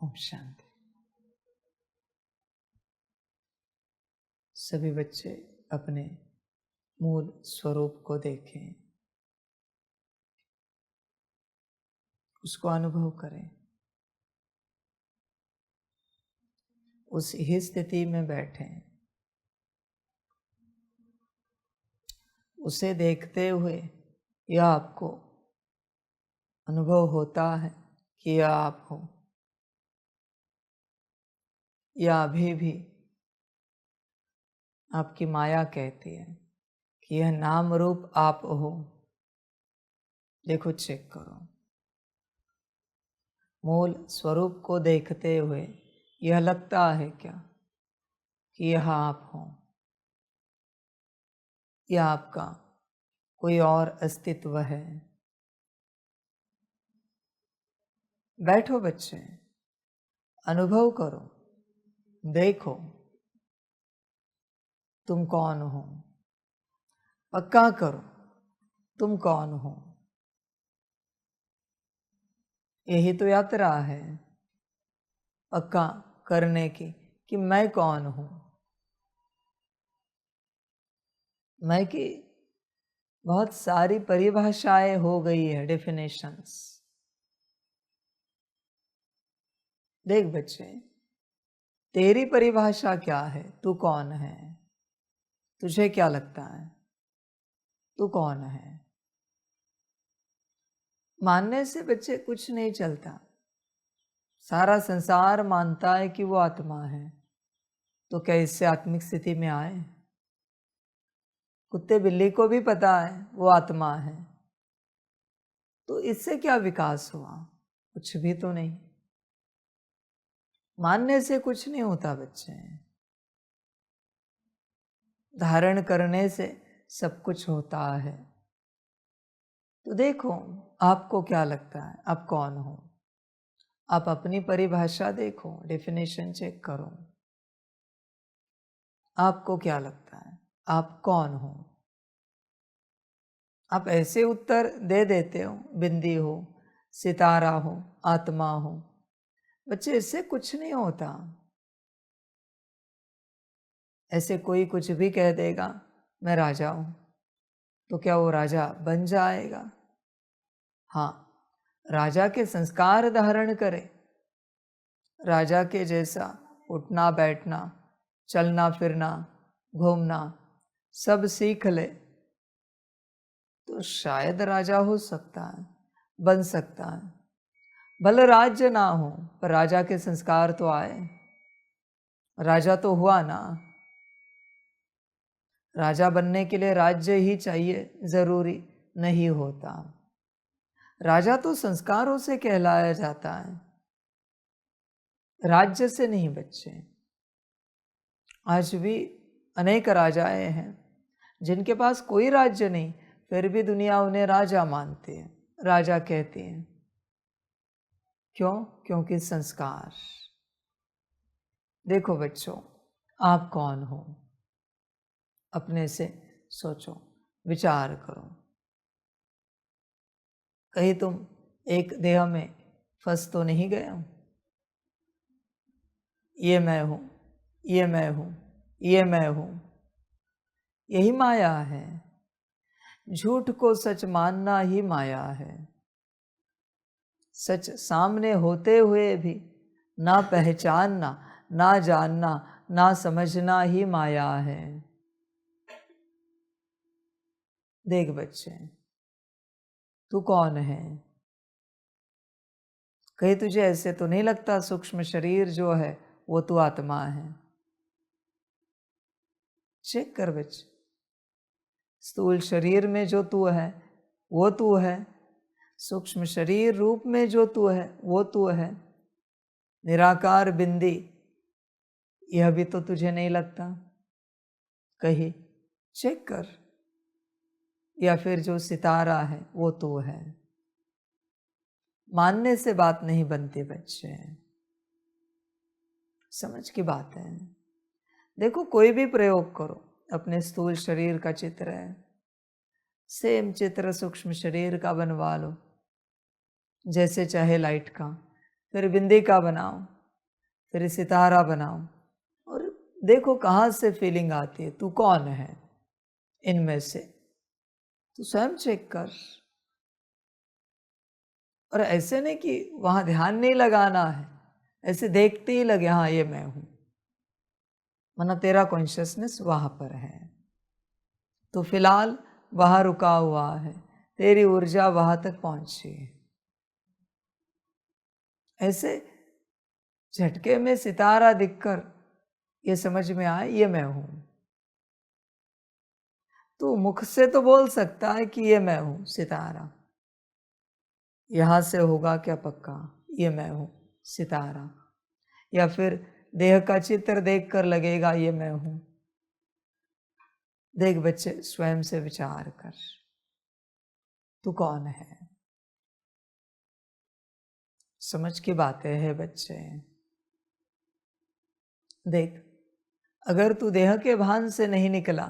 ओम शांति। सभी बच्चे अपने मूल स्वरूप को देखें, उसको अनुभव करें, उस ही स्थिति में बैठें, उसे देखते हुए यह आपको अनुभव होता है कि यह आप हो, या अभी भी आपकी माया कहती है कि यह नाम रूप आप हो। देखो, चेक करो, मूल स्वरूप को देखते हुए यह लगता है क्या कि यह आप हो, या आपका कोई और अस्तित्व है। बैठो बच्चे, अनुभव करो, देखो तुम कौन हो, पक्का करो तुम कौन हो। यही तो यात्रा है पक्का करने की कि मैं कौन हूं। मैं की बहुत सारी परिभाषाएं हो गई है, डेफिनेशंस। देख बच्चे, तेरी परिभाषा क्या है? तू कौन है? तुझे क्या लगता है तू कौन है? मानने से बच्चे कुछ नहीं चलता। सारा संसार मानता है कि वो आत्मा है, तो क्या इससे आत्मिक स्थिति में आए? कुत्ते बिल्ली को भी पता है वो आत्मा है, तो इससे क्या विकास हुआ? कुछ भी तो नहीं। मानने से कुछ नहीं होता बच्चे, धारण करने से सब कुछ होता है। तो देखो, आपको क्या लगता है आप कौन हो? आप अपनी परिभाषा देखो, डेफिनेशन चेक करो। आपको क्या लगता है आप कौन हो? आप ऐसे उत्तर दे देते हो, बिंदी हो, सितारा हो, आत्मा हो। बच्चे, इससे कुछ नहीं होता। ऐसे कोई कुछ भी कह देगा मैं राजा हूं, तो क्या वो राजा बन जाएगा? हाँ, राजा के संस्कार धारण करे, राजा के जैसा उठना बैठना, चलना फिरना, घूमना सब सीख ले, तो शायद राजा हो सकता है, बन सकता है। भले राज्य ना हो, पर राजा के संस्कार तो आए, राजा तो हुआ ना। राजा बनने के लिए राज्य ही चाहिए जरूरी नहीं होता। राजा तो संस्कारों से कहलाया जाता है, राज्य से नहीं बच्चे। आज भी अनेक राजाएं हैं जिनके पास कोई राज्य नहीं, फिर भी दुनिया उन्हें राजा मानती है, राजा कहती है। क्यों? क्योंकि संस्कार। देखो बच्चों, आप कौन हो? अपने से सोचो, विचार करो। कहीं तुम एक देह में फंस तो नहीं गए हो? ये मैं हूं, ये मैं हूं, ये मैं हूं। यही माया है। झूठ को सच मानना ही माया है। सच सामने होते हुए भी ना पहचानना, ना जानना, ना समझना ही माया है। देख बच्चे, तू कौन है? कहीं तुझे ऐसे तो नहीं लगता सूक्ष्म शरीर जो है वो तू आत्मा है? चेक कर बच्चे, स्थूल शरीर में जो तू है वो तू है, सूक्ष्म शरीर रूप में जो तू है वो तू है, निराकार बिंदी यह भी तो तुझे नहीं लगता? कहीं चेक कर। या फिर जो सितारा है वो तू है? मानने से बात नहीं बनती बच्चे, समझ की बात है। देखो, कोई भी प्रयोग करो, अपने स्थूल शरीर का चित्र है, सेम चित्र सूक्ष्म शरीर का बनवा लो, जैसे चाहे लाइट का, फिर बिंदी का बनाओ, फिर सितारा बनाओ, और देखो कहाँ से फीलिंग आती है, तू कौन है इनमें से, तू स्वयं चेक कर। और ऐसे नहीं कि वहां ध्यान नहीं लगाना है, ऐसे देखते ही लगे हाँ ये मैं हूं, वरना तेरा कॉन्शियसनेस वहां पर है। तो फिलहाल वहां रुका हुआ है, तेरी ऊर्जा वहां तक पहुंची है। ऐसे झटके में सितारा दिखकर ये समझ में आए ये मैं हूं। तो मुख से तो बोल सकता है कि ये मैं हूं सितारा, यहां से होगा क्या पक्का, ये मैं हूं सितारा, या फिर देह का चित्र देखकर लगेगा ये मैं हूं। देख बच्चे, स्वयं से विचार कर, तू कौन है। समझ की बातें हैं बच्चे। देख, अगर तू देह के भान से नहीं निकला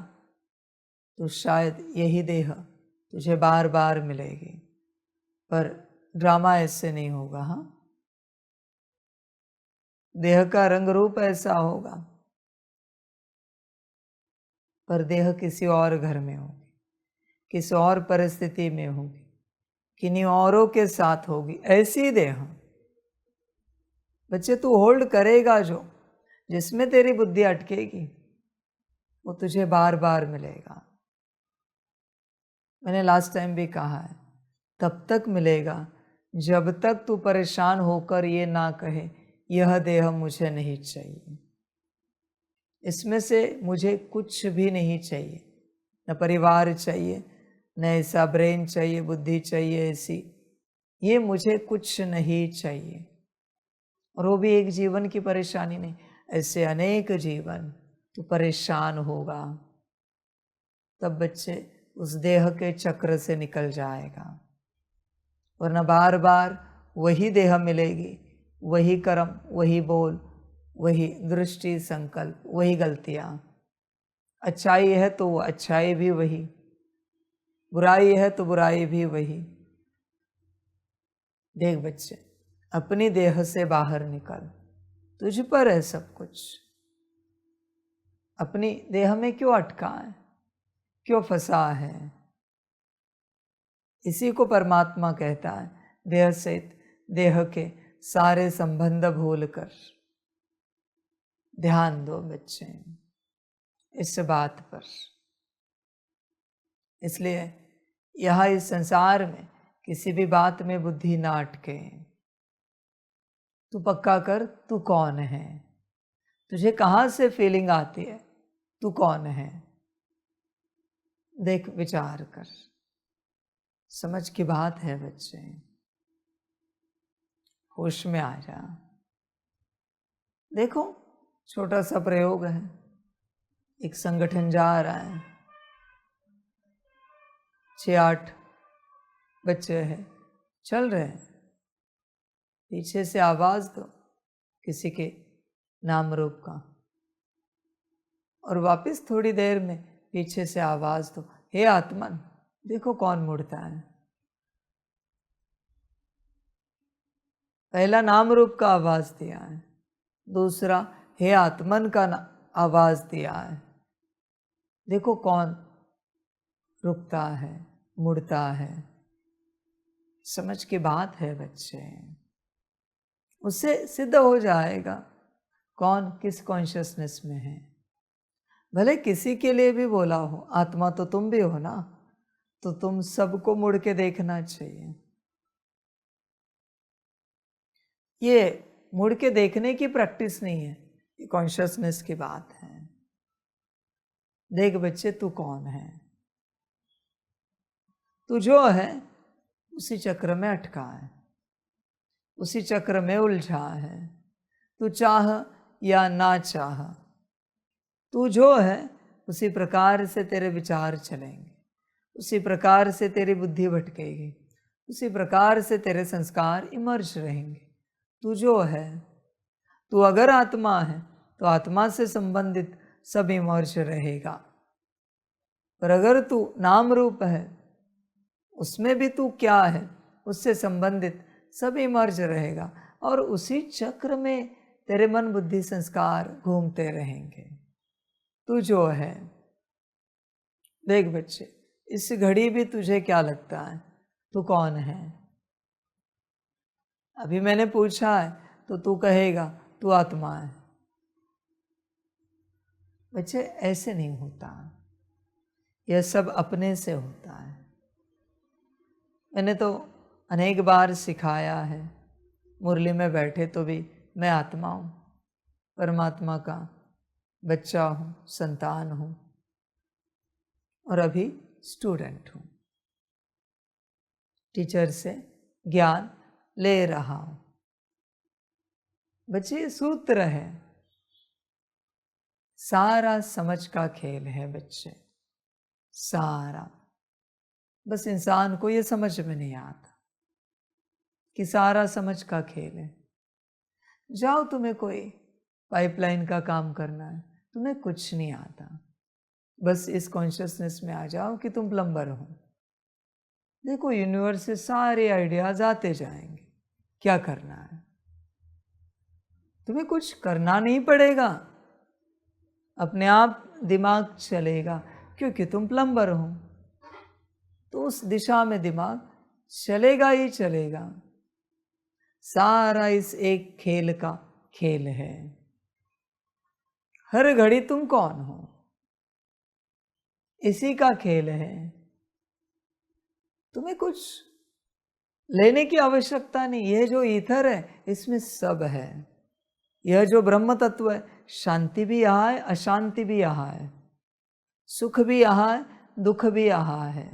तो शायद यही देह तुझे बार बार मिलेगी, पर ड्रामा ऐसे नहीं होगा। हाँ, देह का रंग रूप ऐसा होगा, पर देह किसी और घर में होगी, किसी और परिस्थिति में होगी, किन्हीं औरों के साथ होगी। ऐसी देह बच्चे तू होल्ड करेगा, जो जिसमें तेरी बुद्धि अटकेगी वो तुझे बार बार मिलेगा। मैंने लास्ट टाइम भी कहा है, तब तक मिलेगा जब तक तू परेशान होकर ये ना कहे यह देह मुझे नहीं चाहिए, इसमें से मुझे कुछ भी नहीं चाहिए, न परिवार चाहिए, न ऐसा ब्रेन चाहिए, बुद्धि चाहिए ऐसी, ये मुझे कुछ नहीं चाहिए। और वो भी एक जीवन की परेशानी नहीं, ऐसे अनेक जीवन तो परेशान होगा, तब बच्चे उस देह के चक्र से निकल जाएगा। वरना बार बार वही देह मिलेगी, वही कर्म, वही बोल, वही दृष्टि, संकल्प, वही गलतियां। अच्छाई है तो वो अच्छाई भी वही, बुराई है तो बुराई भी वही। देख बच्चे, अपनी देह से बाहर निकल, तुझ पर है सब कुछ। अपनी देह में क्यों अटका है, क्यों फंसा है। इसी को परमात्मा कहता है, देह सहित देह के सारे संबंध भूलकर। ध्यान दो बच्चे इस बात पर। इसलिए यहाँ इस संसार में किसी भी बात में बुद्धि ना अटके। तू पक्का कर, तू कौन है, तुझे कहाँ से फीलिंग आती है, तू कौन है। देख, विचार कर, समझ की बात है बच्चे, होश में आ जा। देखो, छोटा सा प्रयोग है, एक संगठन जा रहा है, 6-8 बच्चे हैं, चल रहे हैं, पीछे से आवाज दो किसी के नाम रूप का, और वापस थोड़ी देर में पीछे से आवाज दो, हे आत्मन, देखो कौन मुड़ता है। पहला नाम रूप का आवाज दिया है, दूसरा हे आत्मन का आवाज दिया है। देखो कौन रुकता है, मुड़ता है। समझ की बात है बच्चे, उससे सिद्ध हो जाएगा कौन किस कॉन्शियसनेस में है। भले किसी के लिए भी बोला हो, आत्मा तो तुम भी हो ना, तो तुम सबको मुड़ के देखना चाहिए। ये मुड़ के देखने की प्रैक्टिस नहीं है, ये कॉन्शियसनेस की बात है। देख बच्चे, तू कौन है। तू जो है उसी चक्र में अटका है, उसी चक्र में उलझा है। तू चाह या ना चाह, तू जो है उसी प्रकार से तेरे विचार चलेंगे, उसी प्रकार से तेरी बुद्धि भटकेगी, उसी प्रकार से तेरे संस्कार इमर्ज रहेंगे। तू जो है, तू अगर आत्मा है तो आत्मा से संबंधित सब इमर्ज रहेगा, पर अगर तू नाम रूप है, उसमें भी तू क्या है उससे संबंधित सब इमर्ज रहेगा। और उसी चक्र में तेरे मन बुद्धि संस्कार घूमते रहेंगे। तू जो है, देख बच्चे, इस घड़ी भी तुझे क्या लगता है तू कौन है? अभी मैंने पूछा है तो तू कहेगा तू आत्मा है। बच्चे ऐसे नहीं होता, यह सब अपने से होता है। मैंने तो अनेक बार सिखाया है, मुरली में बैठे तो भी मैं आत्मा हूँ, परमात्मा का बच्चा हूँ, संतान हूँ और अभी स्टूडेंट हूँ, टीचर से ज्ञान ले रहा हूँ। बच्चे ये सूत्र है, सारा समझ का खेल है बच्चे, सारा। बस इंसान को ये समझ में नहीं आता कि सारा समझ का खेल है। जाओ, तुम्हें कोई पाइपलाइन का काम करना है, तुम्हें कुछ नहीं आता, बस इस कॉन्शियसनेस में आ जाओ कि तुम प्लम्बर हो। देखो यूनिवर्स से सारे आइडियाज आते जाएंगे, क्या करना है? तुम्हें कुछ करना नहीं पड़ेगा, अपने आप दिमाग चलेगा, क्योंकि तुम प्लम्बर हो। तो उस दिशा में दिमाग चलेगा ही चलेगा। सारा इस एक खेल का खेल है। हर घड़ी तुम कौन हो, इसी का खेल है। तुम्हें कुछ लेने की आवश्यकता नहीं। यह जो ईथर है इसमें सब है। यह जो ब्रह्म तत्व है, शांति भी यहाँ है, अशांति भी यहाँ है, सुख भी यहाँ है, दुख भी यहाँ है,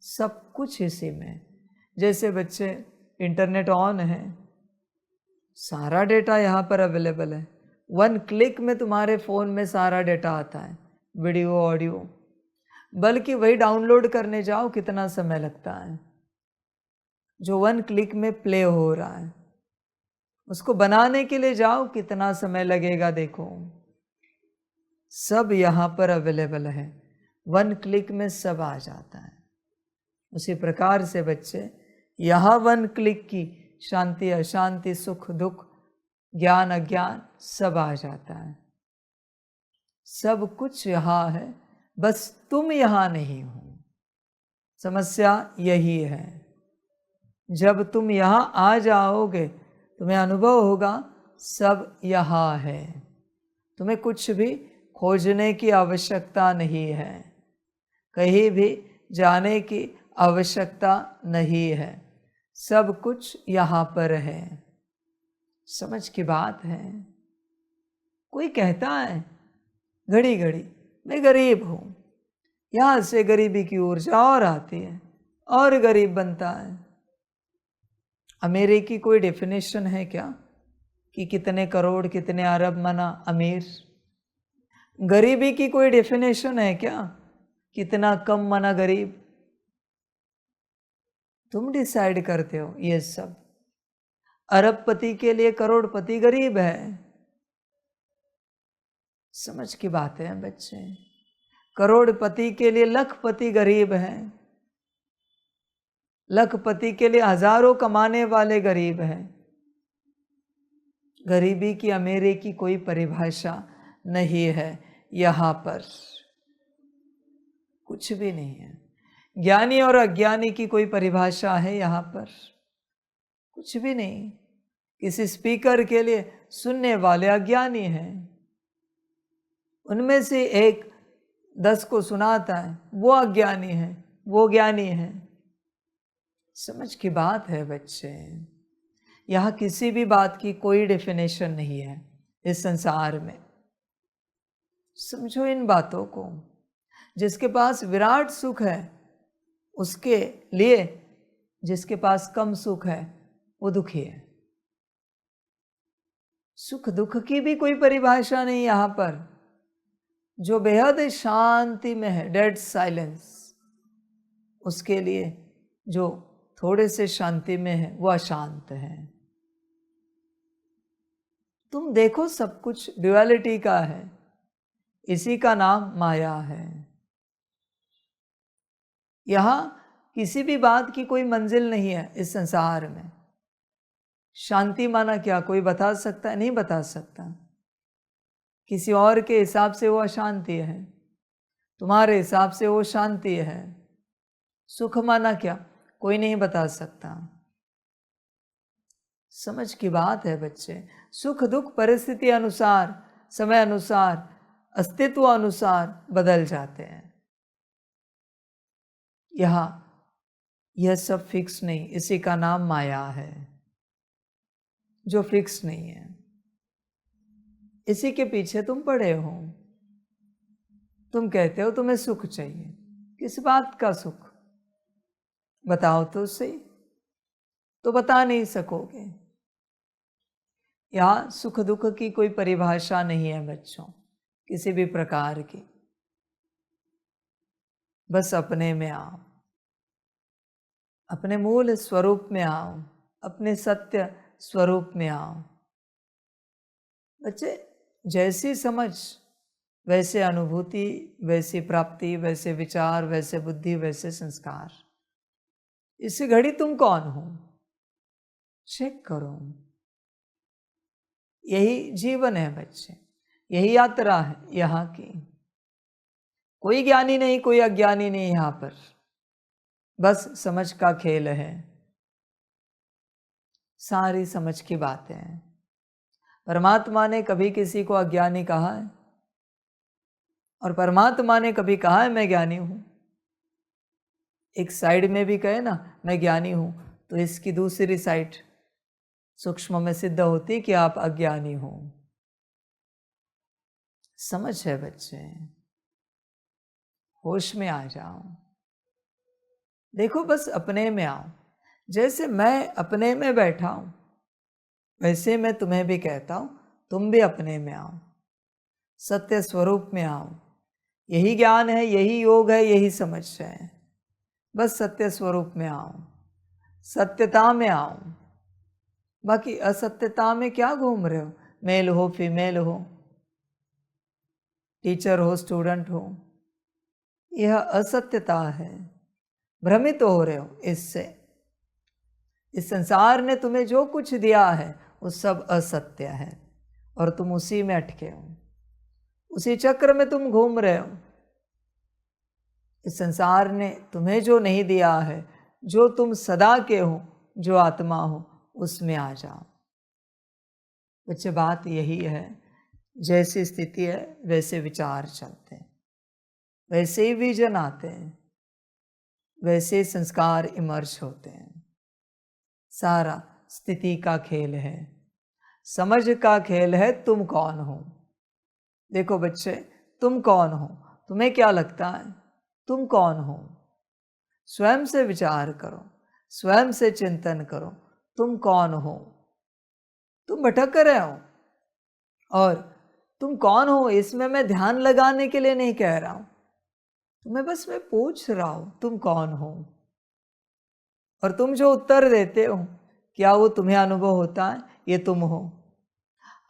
सब कुछ इसी में। जैसे बच्चे इंटरनेट ऑन है, सारा डेटा यहाँ पर अवेलेबल है। 1 क्लिक में तुम्हारे फ़ोन में सारा डेटा आता है, वीडियो, ऑडियो। बल्कि वही डाउनलोड करने जाओ कितना समय लगता है, जो 1 क्लिक में प्ले हो रहा है। उसको बनाने के लिए जाओ कितना समय लगेगा, देखो। सब यहाँ पर अवेलेबल है, 1 क्लिक में सब आ जाता है। उसी प्रकार से बच्चे यहाँ 1 क्लिक की शांति, अशांति, सुख, दुख, ज्ञान, अज्ञान सब आ जाता है। सब कुछ यहाँ है, बस तुम यहाँ नहीं हो। समस्या यही है। जब तुम यहाँ आ जाओगे तुम्हें अनुभव होगा सब यहाँ है। तुम्हें कुछ भी खोजने की आवश्यकता नहीं है, कहीं भी जाने की आवश्यकता नहीं है, सब कुछ यहाँ पर है। समझ की बात है। कोई कहता है घड़ी घड़ी मैं गरीब हूँ, यहाँ से गरीबी की ऊर्जा और आती है और गरीब बनता है। अमीरी की कोई डेफिनेशन है क्या कि कितने करोड़, कितने अरब मना अमीर? गरीबी की कोई डेफिनेशन है क्या, कितना कम मना गरीब? तुम डिसाइड करते हो ये सब। अरबपति के लिए करोड़पति गरीब है। समझ की बात है बच्चे। करोड़पति के लिए लखपति गरीब है, लखपति के लिए हजारों कमाने वाले गरीब हैं। गरीबी की, अमीरी की कोई परिभाषा नहीं है यहाँ पर, कुछ भी नहीं है। ज्ञानी और अज्ञानी की कोई परिभाषा है यहाँ पर? कुछ भी नहीं। किसी स्पीकर के लिए सुनने वाले अज्ञानी हैं, उनमें से एक 10 को सुनाता है, वो अज्ञानी है, वो ज्ञानी है। समझ की बात है बच्चे। यहाँ किसी भी बात की कोई डेफिनेशन नहीं है इस संसार में। समझो इन बातों को। जिसके पास विराट सुख है उसके लिए जिसके पास कम सुख है वो दुखी है। सुख दुख की भी कोई परिभाषा नहीं यहाँ पर। जो बेहद शांति में है, डेड साइलेंस, उसके लिए जो थोड़े से शांति में है वो अशांत है। तुम देखो सब कुछ ड्युअलिटी का है, इसी का नाम माया है। यहाँ किसी भी बात की कोई मंजिल नहीं है इस संसार में। शांति माना क्या, कोई बता सकता है? नहीं बता सकता। किसी और के हिसाब से वो अशांति है, तुम्हारे हिसाब से वो शांति है। सुख माना क्या, कोई नहीं बता सकता। समझ की बात है बच्चे। सुख दुख परिस्थिति अनुसार, समय अनुसार, अस्तित्व अनुसार बदल जाते हैं। यह सब फिक्स नहीं, इसी का नाम माया है, जो फिक्स नहीं है। इसी के पीछे तुम पड़े हो। तुम कहते हो तुम्हें सुख चाहिए, किस बात का सुख बताओ तो सही। तो बता नहीं सकोगे। यहाँ सुख दुख की कोई परिभाषा नहीं है बच्चों, किसी भी प्रकार की। बस अपने में आओ, अपने मूल स्वरूप में आओ, अपने सत्य स्वरूप में आओ। बच्चे, जैसी समझ वैसे अनुभूति, वैसी प्राप्ति, वैसे विचार, वैसे बुद्धि, वैसे संस्कार। इस घड़ी तुम कौन हो, चेक करो। यही जीवन है बच्चे, यही यात्रा है यहाँ की। कोई ज्ञानी नहीं, कोई अज्ञानी नहीं यहाँ पर, बस समझ का खेल है। सारी समझ की बातें हैं। परमात्मा ने कभी किसी को अज्ञानी कहा है? और परमात्मा ने कभी कहा है मैं ज्ञानी हूं? एक साइड में भी कहे ना मैं ज्ञानी हूं, तो इसकी दूसरी साइड सूक्ष्म में सिद्ध होती कि आप अज्ञानी हो। समझ है बच्चे, होश में आ जाओ। देखो बस अपने में आओ। जैसे मैं अपने में बैठा हूं, वैसे मैं तुम्हें भी कहता हूं, तुम भी अपने में आओ, सत्य स्वरूप में आओ। यही ज्ञान है, यही योग है, यही समझ है। बस सत्य स्वरूप में आओ, सत्यता में आओ। बाकी असत्यता में क्या घूम रहे हो? मेल हो फीमेल हो, टीचर हो स्टूडेंट हो, यह असत्यता है। भ्रमित हो रहे हो इससे। इस संसार ने तुम्हें जो कुछ दिया है वो सब असत्य है, और तुम उसी में अटके हो, उसी चक्र में तुम घूम रहे हो। इस संसार ने तुम्हें जो नहीं दिया है, जो तुम सदा के हो, जो आत्मा हो, उसमें आ जाओ। बच्चे, बात यही है, जैसी स्थिति है वैसे विचार चलते हैं, वैसे ही विजन आते हैं, वैसे ही संस्कार इमर्ज होते हैं। सारा स्थिति का खेल है, समझ का खेल है। तुम कौन हो? देखो बच्चे, तुम कौन हो? तुम्हें क्या लगता है तुम कौन हो? स्वयं से विचार करो, स्वयं से चिंतन करो, तुम कौन हो? तुम भटक रहे हो, और तुम कौन हो इसमें मैं ध्यान लगाने के लिए नहीं कह रहा हूं, तुम्हें बस मैं पूछ रहा हूं तुम कौन हो। और तुम जो उत्तर देते हो, क्या वो तुम्हें अनुभव होता है ये तुम हो?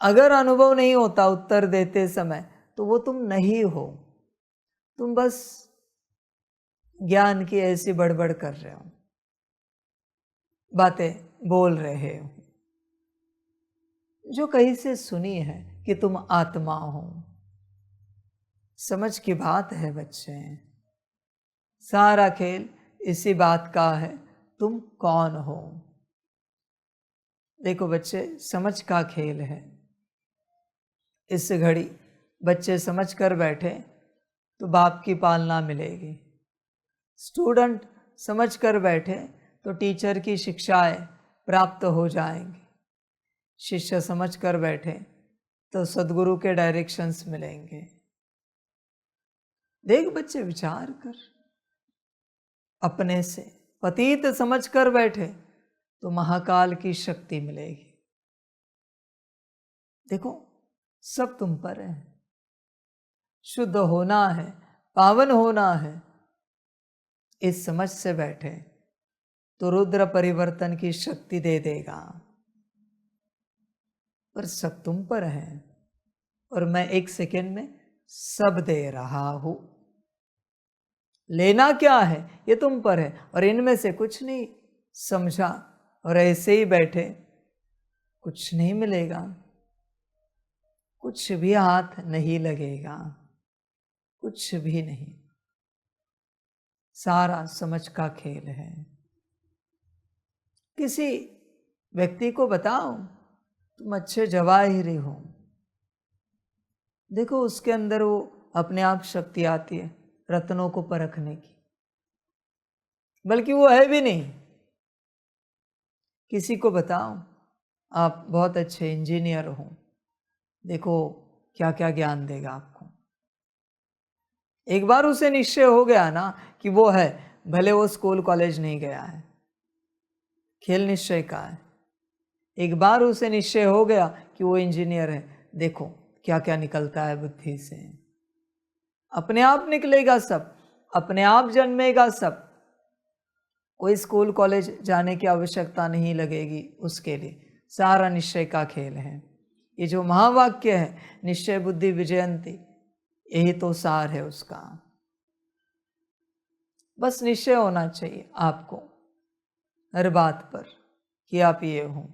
अगर अनुभव नहीं होता उत्तर देते समय, तो वो तुम नहीं हो। तुम बस ज्ञान की ऐसी बड़बड़ कर रहे हो, बातें बोल रहे हो, जो कहीं से सुनी है कि तुम आत्मा हो। समझ की बात है बच्चे, सारा खेल इसी बात का है, तुम कौन हो। देखो बच्चे, समझ का खेल है। इस घड़ी बच्चे समझ कर बैठे तो बाप की पालना मिलेगी। स्टूडेंट समझ कर बैठे तो टीचर की शिक्षाएं प्राप्त हो जाएंगी। शिष्य समझ कर बैठे तो सद्गुरु के डायरेक्शंस मिलेंगे। देख बच्चे, विचार कर। अपने से पतित समझ कर बैठे तो महाकाल की शक्ति मिलेगी। देखो, सब तुम पर है। शुद्ध होना है, पावन होना है, इस समझ से बैठे तो रुद्र परिवर्तन की शक्ति दे देगा। पर सब तुम पर है, और मैं एक सेकेंड में सब दे रहा हूं। लेना क्या है ये तुम पर है, और इनमें से कुछ नहीं समझा और ऐसे ही बैठे कुछ नहीं मिलेगा, कुछ भी हाथ नहीं लगेगा, कुछ भी नहीं। सारा समझ का खेल है। किसी व्यक्ति को बताओ तुम अच्छे जवाहिरी हो, देखो उसके अंदर वो अपने आप शक्ति आती है रत्नों को परखने की, बल्कि वो है भी नहीं। किसी को बताओ आप बहुत अच्छे इंजीनियर हो, देखो क्या क्या ज्ञान देगा आपको। एक बार उसे निश्चय हो गया ना कि वो है, भले वो स्कूल कॉलेज नहीं गया है, खेल निश्चय का है। एक बार उसे निश्चय हो गया कि वो इंजीनियर है, देखो क्या क्या निकलता है बुद्धि से। अपने आप निकलेगा सब, अपने आप जन्मेगा सब। कोई स्कूल कॉलेज जाने की आवश्यकता नहीं लगेगी उसके लिए, सारा निश्चय का खेल है। ये जो महावाक्य है निश्चय बुद्धि विजयंती, यही तो सार है उसका। बस निश्चय होना चाहिए आपको हर बात पर कि आप ये हो।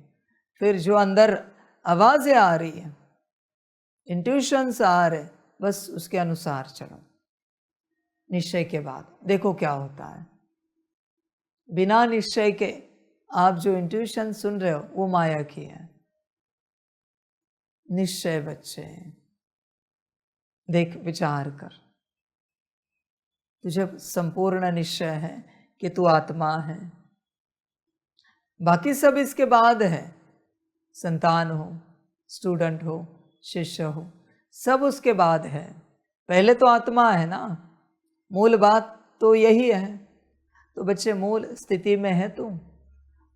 फिर जो अंदर आवाजें आ रही है, इंट्यूशंस आ रहे, बस उसके अनुसार चलो। निश्चय के बाद देखो क्या होता है। बिना निश्चय के आप जो इंट्यूशन सुन रहे हो वो माया की है। निश्चय बच्चे, देख विचार कर, तुझे संपूर्ण निश्चय है कि तू आत्मा है। बाकी सब इसके बाद है, संतान हो, स्टूडेंट हो, शिष्य हो, सब उसके बाद है। पहले तो आत्मा है ना, मूल बात तो यही है। तो बच्चे मूल स्थिति में है, तू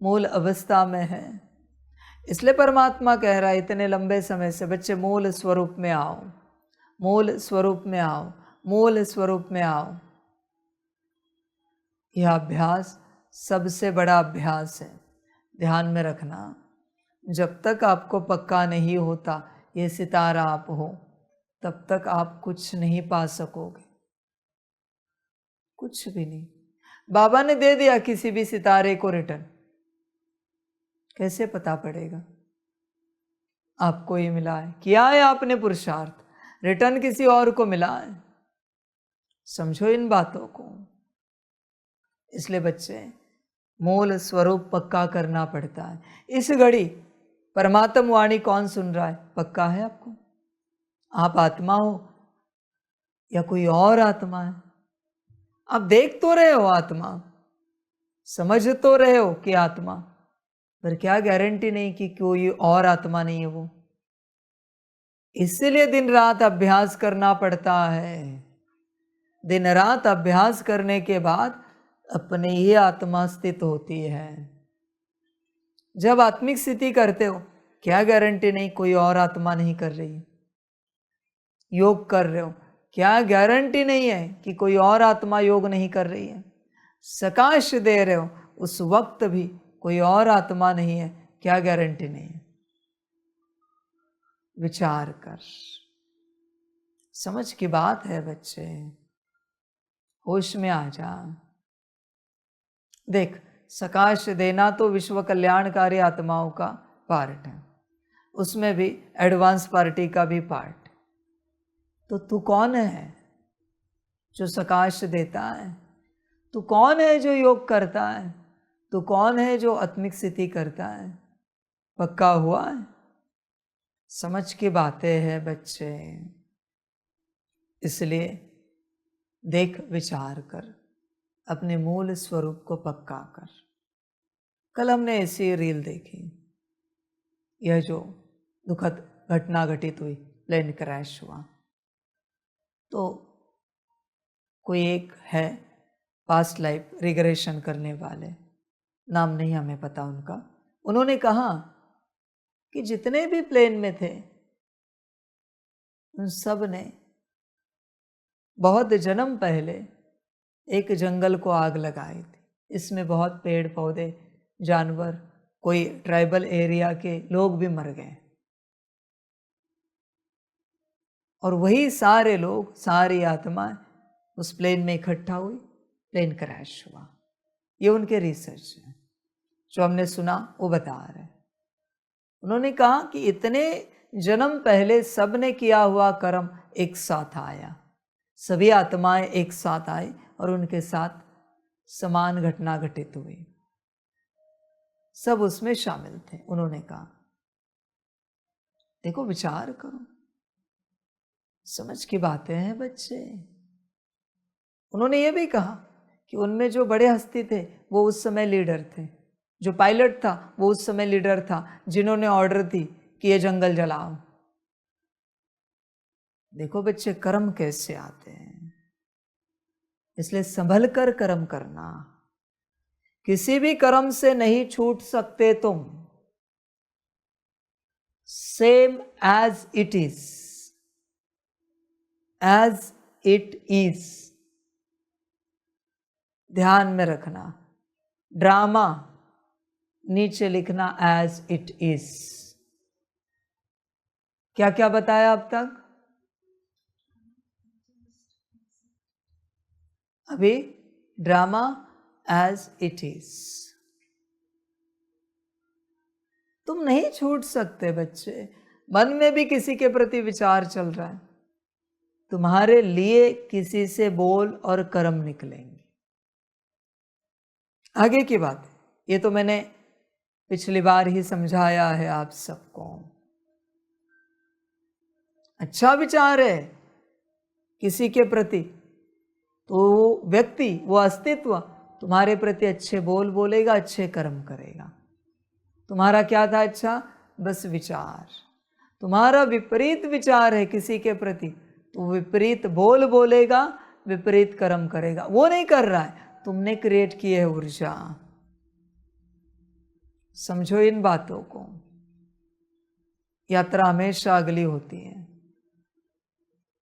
मूल अवस्था में है। इसलिए परमात्मा कह रहा है इतने लंबे समय से, बच्चे मूल स्वरूप में आओ, मूल स्वरूप में आओ, मूल स्वरूप में आओ। यह अभ्यास सबसे बड़ा अभ्यास है, ध्यान में रखना। जब तक आपको पक्का नहीं होता ये सितारा आप हो, तब तक आप कुछ नहीं पा सकोगे, कुछ भी नहीं। बाबा ने दे दिया किसी भी सितारे को रिटर्न, कैसे पता पड़ेगा आपको ये मिला है? किया है आपने पुरुषार्थ, रिटर्न किसी और को मिला है। समझो इन बातों को। इसलिए बच्चे मूल स्वरूप पक्का करना पड़ता है। इस घड़ी परमात्म वाणी कौन सुन रहा है, पक्का है आपको? आप आत्मा हो या कोई और आत्मा है? आप देख तो रहे हो आत्मा, समझ तो रहे हो कि आत्मा, पर क्या गारंटी नहीं कि कोई और आत्मा नहीं है वो। इसलिए दिन रात अभ्यास करना पड़ता है। दिन रात अभ्यास करने के बाद अपने ही आत्मा स्थित होती है। जब आत्मिक स्थिति करते हो, क्या गारंटी नहीं कोई और आत्मा नहीं कर रही। योग कर रहे हो, क्या गारंटी नहीं है कि कोई और आत्मा योग नहीं कर रही है। सकाश दे रहे हो, उस वक्त भी कोई और आत्मा नहीं है, क्या गारंटी नहीं है। विचार कर, समझ की बात है बच्चे, होश में आ जा। देख, सकाश देना तो विश्व कल्याणकारी आत्माओं का पार्ट है, उसमें भी एडवांस पार्टी का भी पार्ट। तो तू कौन है जो सकाश देता है? तू कौन है जो योग करता है? तू कौन है जो आत्मिक स्थिति करता है? पक्का हुआ है? समझ की बातें हैं बच्चे। इसलिए देख, विचार कर, अपने मूल स्वरूप को पक्का कर। कल हमने ऐसी रील देखी, यह जो दुखद घटना घटित हुई, प्लेन क्रैश हुआ, तो कोई एक है पास्ट लाइफ रिग्रेशन करने वाले, नाम नहीं हमें पता उनका। उन्होंने कहा कि जितने भी प्लेन में थे उन सब ने बहुत जन्म पहले एक जंगल को आग लगाई थी। इसमें बहुत पेड़ पौधे, जानवर, कोई ट्राइबल एरिया के लोग भी मर गए। और वही सारे लोग, सारी आत्माएं उस प्लेन में इकट्ठा हुई, प्लेन क्रैश हुआ। ये उनके रिसर्च है, जो हमने सुना वो बता रहे। उन्होंने कहा कि इतने जन्म पहले सब ने किया हुआ कर्म एक साथ आया, सभी आत्माएं एक साथ आई और उनके साथ समान घटना घटित हुई, सब उसमें शामिल थे। उन्होंने कहा देखो विचार करो, समझ की बातें हैं बच्चे। उन्होंने ये भी कहा कि उनमें जो बड़े हस्ती थे वो उस समय लीडर थे, जो पायलट था वो उस समय लीडर था, जिन्होंने ऑर्डर दी कि ये जंगल जलाओ। देखो बच्चे कर्म कैसे आते हैं, इसलिए संभल कर कर्म करना, किसी भी कर्म से नहीं छूट सकते तुम। Same as it is, as it is, ध्यान में रखना। ड्रामा नीचे लिखना एज इट इज। क्या क्या बताया अब तक? अभी ड्रामा एज इट इज। तुम नहीं छूट सकते बच्चे। मन में भी किसी के प्रति विचार चल रहा है, तुम्हारे लिए किसी से बोल और कर्म निकलेंगे। आगे की बात, ये तो मैंने पिछली बार ही समझाया है आप सबको। अच्छा विचार है किसी के प्रति, तो वो व्यक्ति, वो अस्तित्व तुम्हारे प्रति अच्छे बोल बोलेगा, अच्छे कर्म करेगा। तुम्हारा क्या था? अच्छा बस विचार। तुम्हारा विपरीत विचार है किसी के प्रति, तो विपरीत बोल बोलेगा, विपरीत कर्म करेगा। वो नहीं कर रहा है, तुमने क्रिएट की है ऊर्जा। समझो इन बातों को। यात्रा हमेशा अगली होती है,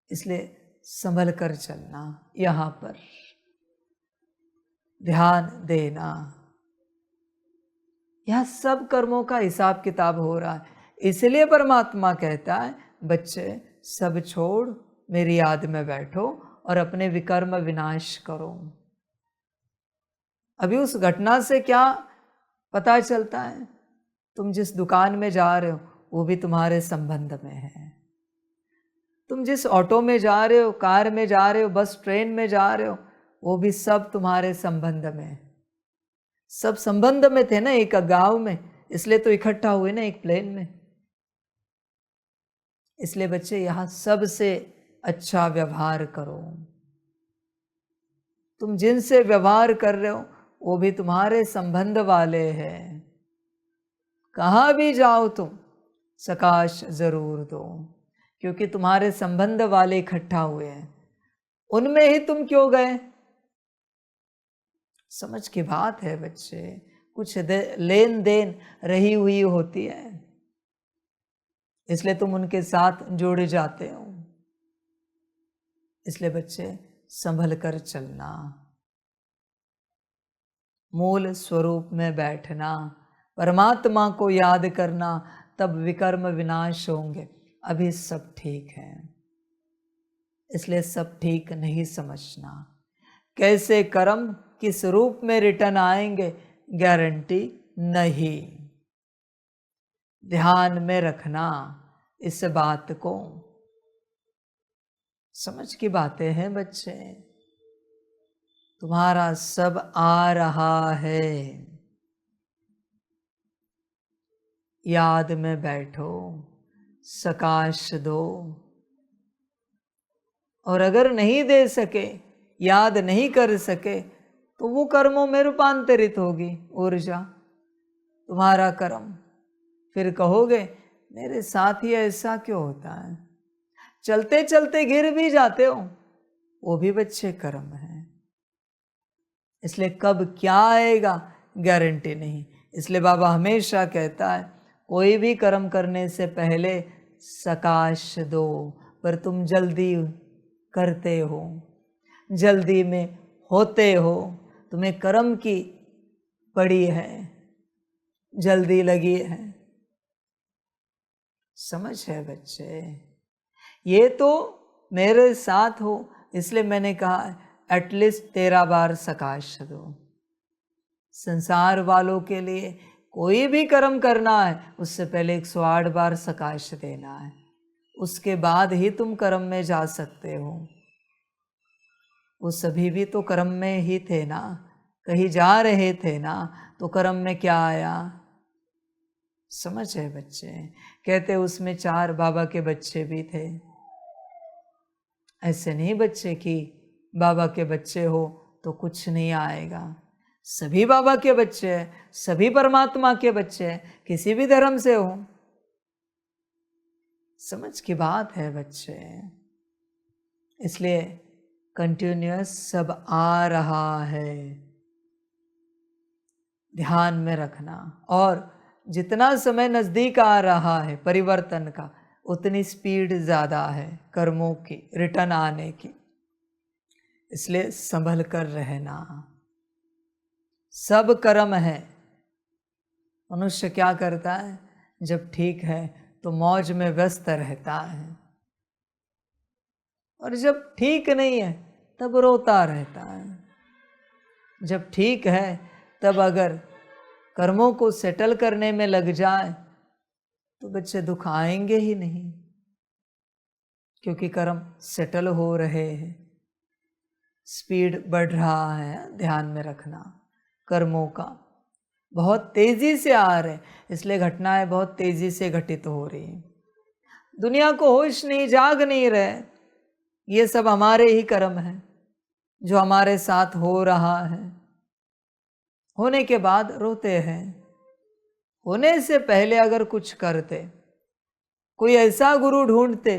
इसलिए संभल कर चलना, यहां पर ध्यान देना। यह सब कर्मों का हिसाब किताब हो रहा है। इसलिए परमात्मा कहता है बच्चे सब छोड़ मेरी याद में बैठो और अपने विकर्म विनाश करो। अभी उस घटना से क्या पता चलता है? तुम जिस दुकान में जा रहे हो वो भी तुम्हारे संबंध में है। तुम जिस ऑटो में जा रहे हो, कार में जा रहे हो, बस ट्रेन में जा रहे हो, वो भी सब तुम्हारे संबंध में। सब संबंध में थे ना एक गांव में, इसलिए तो इकट्ठा हुए ना एक प्लेन में। इसलिए बच्चे यहां सबसे अच्छा व्यवहार करो। तुम जिनसे व्यवहार कर रहे हो वो भी तुम्हारे संबंध वाले हैं। कहाँ भी जाओ तुम सकाश जरूर दो, क्योंकि तुम्हारे संबंध वाले इकट्ठा हुए हैं। उनमें ही तुम क्यों गए? समझ की बात है बच्चे। कुछ लेन देन रही हुई होती है, इसलिए तुम उनके साथ जुड़ जाते हो। इसलिए बच्चे संभल कर चलना, मूल स्वरूप में बैठना, परमात्मा को याद करना, तब विकर्म विनाश होंगे। अभी सब ठीक है, इसलिए सब ठीक नहीं समझना। कैसे कर्म किस रूप में रिटर्न आएंगे गारंटी नहीं। ध्यान में रखना इस बात को। समझ की बातें हैं बच्चे। तुम्हारा सब आ रहा है, याद में बैठो, सकाश दो। और अगर नहीं दे सके, याद नहीं कर सके, तो वो कर्मों में रूपांतरित होगी ऊर्जा, तुम्हारा कर्म। फिर कहोगे मेरे साथ ही ऐसा क्यों होता है? चलते चलते गिर भी जाते हो, वो भी बच्चे कर्म है। इसलिए कब क्या आएगा गारंटी नहीं। इसलिए बाबा हमेशा कहता है कोई भी कर्म करने से पहले सकाश दो, पर तुम जल्दी करते हो, जल्दी में होते हो, तुम्हें कर्म की पड़ी है, जल्दी लगी है। समझ है बच्चे? ये तो मेरे साथ हो, इसलिए मैंने कहा एटलीस्ट 13 बार सकाश दो। संसार वालों के लिए कोई भी कर्म करना है उससे पहले 108 बार सकाश देना है, उसके बाद ही तुम कर्म में जा सकते हो। वो सभी भी तो कर्म में ही थे ना, कहीं जा रहे थे ना, तो कर्म में क्या आया? समझ है बच्चे? कहते उसमें 4 बाबा के बच्चे भी थे। ऐसे नहीं बच्चे कि बाबा के बच्चे हो तो कुछ नहीं आएगा। सभी बाबा के बच्चे हैं, सभी परमात्मा के बच्चे हैं, किसी भी धर्म से हो। समझ की बात है बच्चे। इसलिए कंटिन्यूअस सब आ रहा है, ध्यान में रखना। और जितना समय नजदीक आ रहा है परिवर्तन का, उतनी स्पीड ज्यादा है कर्मों की रिटर्न आने की। इसलिए संभल कर रहना। सब कर्म है। मनुष्य क्या करता है? जब ठीक है तो मौज में व्यस्त रहता है, और जब ठीक नहीं है तब रोता रहता है। जब ठीक है तब अगर कर्मों को सेटल करने में लग जाए तो बच्चे दुख आएंगे ही नहीं, क्योंकि कर्म सेटल हो रहे हैं, स्पीड बढ़ रहा है। ध्यान में रखना, कर्मों का बहुत तेजी से आ रहे, इसलिए घटनाएं बहुत तेजी से घटित हो रही हैं। दुनिया को होश नहीं, जाग नहीं रहे। ये सब हमारे ही कर्म है जो हमारे साथ हो रहा है। होने के बाद रोते हैं। होने से पहले अगर कुछ करते, कोई ऐसा गुरु ढूंढते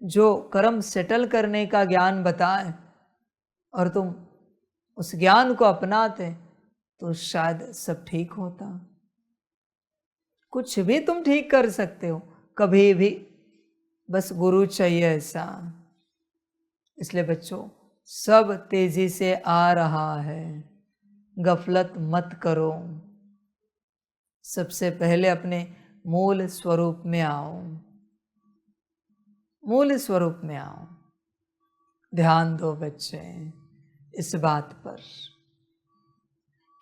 जो कर्म सेटल करने का ज्ञान बताए, और तुम उस ज्ञान को अपनाते, तो शायद सब ठीक होता। कुछ भी तुम ठीक कर सकते हो कभी भी, बस गुरु चाहिए ऐसा। इसलिए बच्चों, सब तेजी से आ रहा है, गफलत मत करो। सबसे पहले अपने मूल स्वरूप में आओ, मूल स्वरूप में आओ। ध्यान दो बच्चे इस बात पर,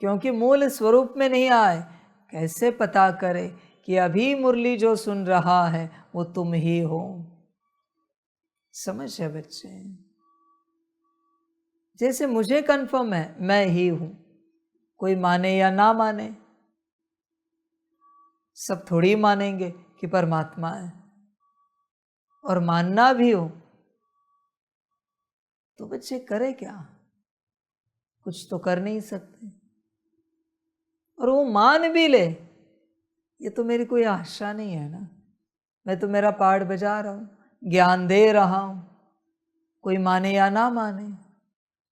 क्योंकि मूल स्वरूप में नहीं आए, कैसे पता करे कि अभी मुरली जो सुन रहा है वो तुम ही हो। समझ है बच्चे? जैसे मुझे कंफर्म है मैं ही हूं, कोई माने या ना माने, सब थोड़ी मानेंगे कि परमात्मा है। और मानना भी हो तो बच्चे करे क्या? कुछ तो कर नहीं सकते। और वो मान भी ले, ये तो मेरी कोई आशा नहीं है ना, मैं तो मेरा पार्ट बजा रहा हूं, ज्ञान दे रहा हूं। कोई माने या ना माने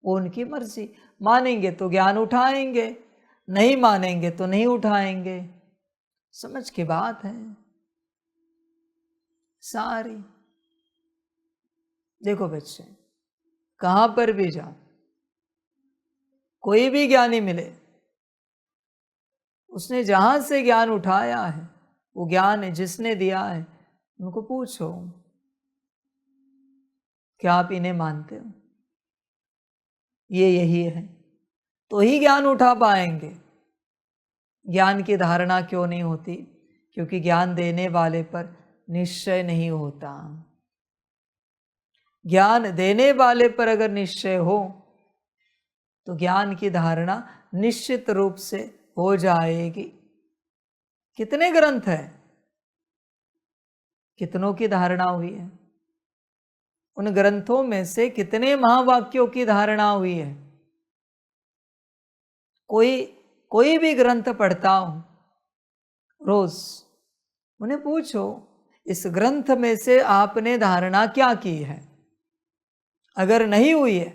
वो उनकी मर्जी। मानेंगे तो ज्ञान उठाएंगे, नहीं मानेंगे तो नहीं उठाएंगे। समझ की बात है सारी। देखो बच्चे, कहां पर भी जाओ, कोई भी ज्ञानी मिले, उसने जहां से ज्ञान उठाया है, वो ज्ञान जिसने दिया है, उनको पूछो क्या आप इन्हें मानते हो? ये यही है, तो ही ज्ञान उठा पाएंगे। ज्ञान की धारणा क्यों नहीं होती? क्योंकि ज्ञान देने वाले पर निश्चय नहीं होता। ज्ञान देने वाले पर अगर निश्चय हो तो ज्ञान की धारणा निश्चित रूप से हो जाएगी। कितने ग्रंथ हैं, कितनों की धारणा हुई है? उन ग्रंथों में से कितने महावाक्यों की धारणा हुई है? कोई भी ग्रंथ पढ़ता हो रोज, उन्हें पूछो इस ग्रंथ में से आपने धारणा क्या की है? अगर नहीं हुई है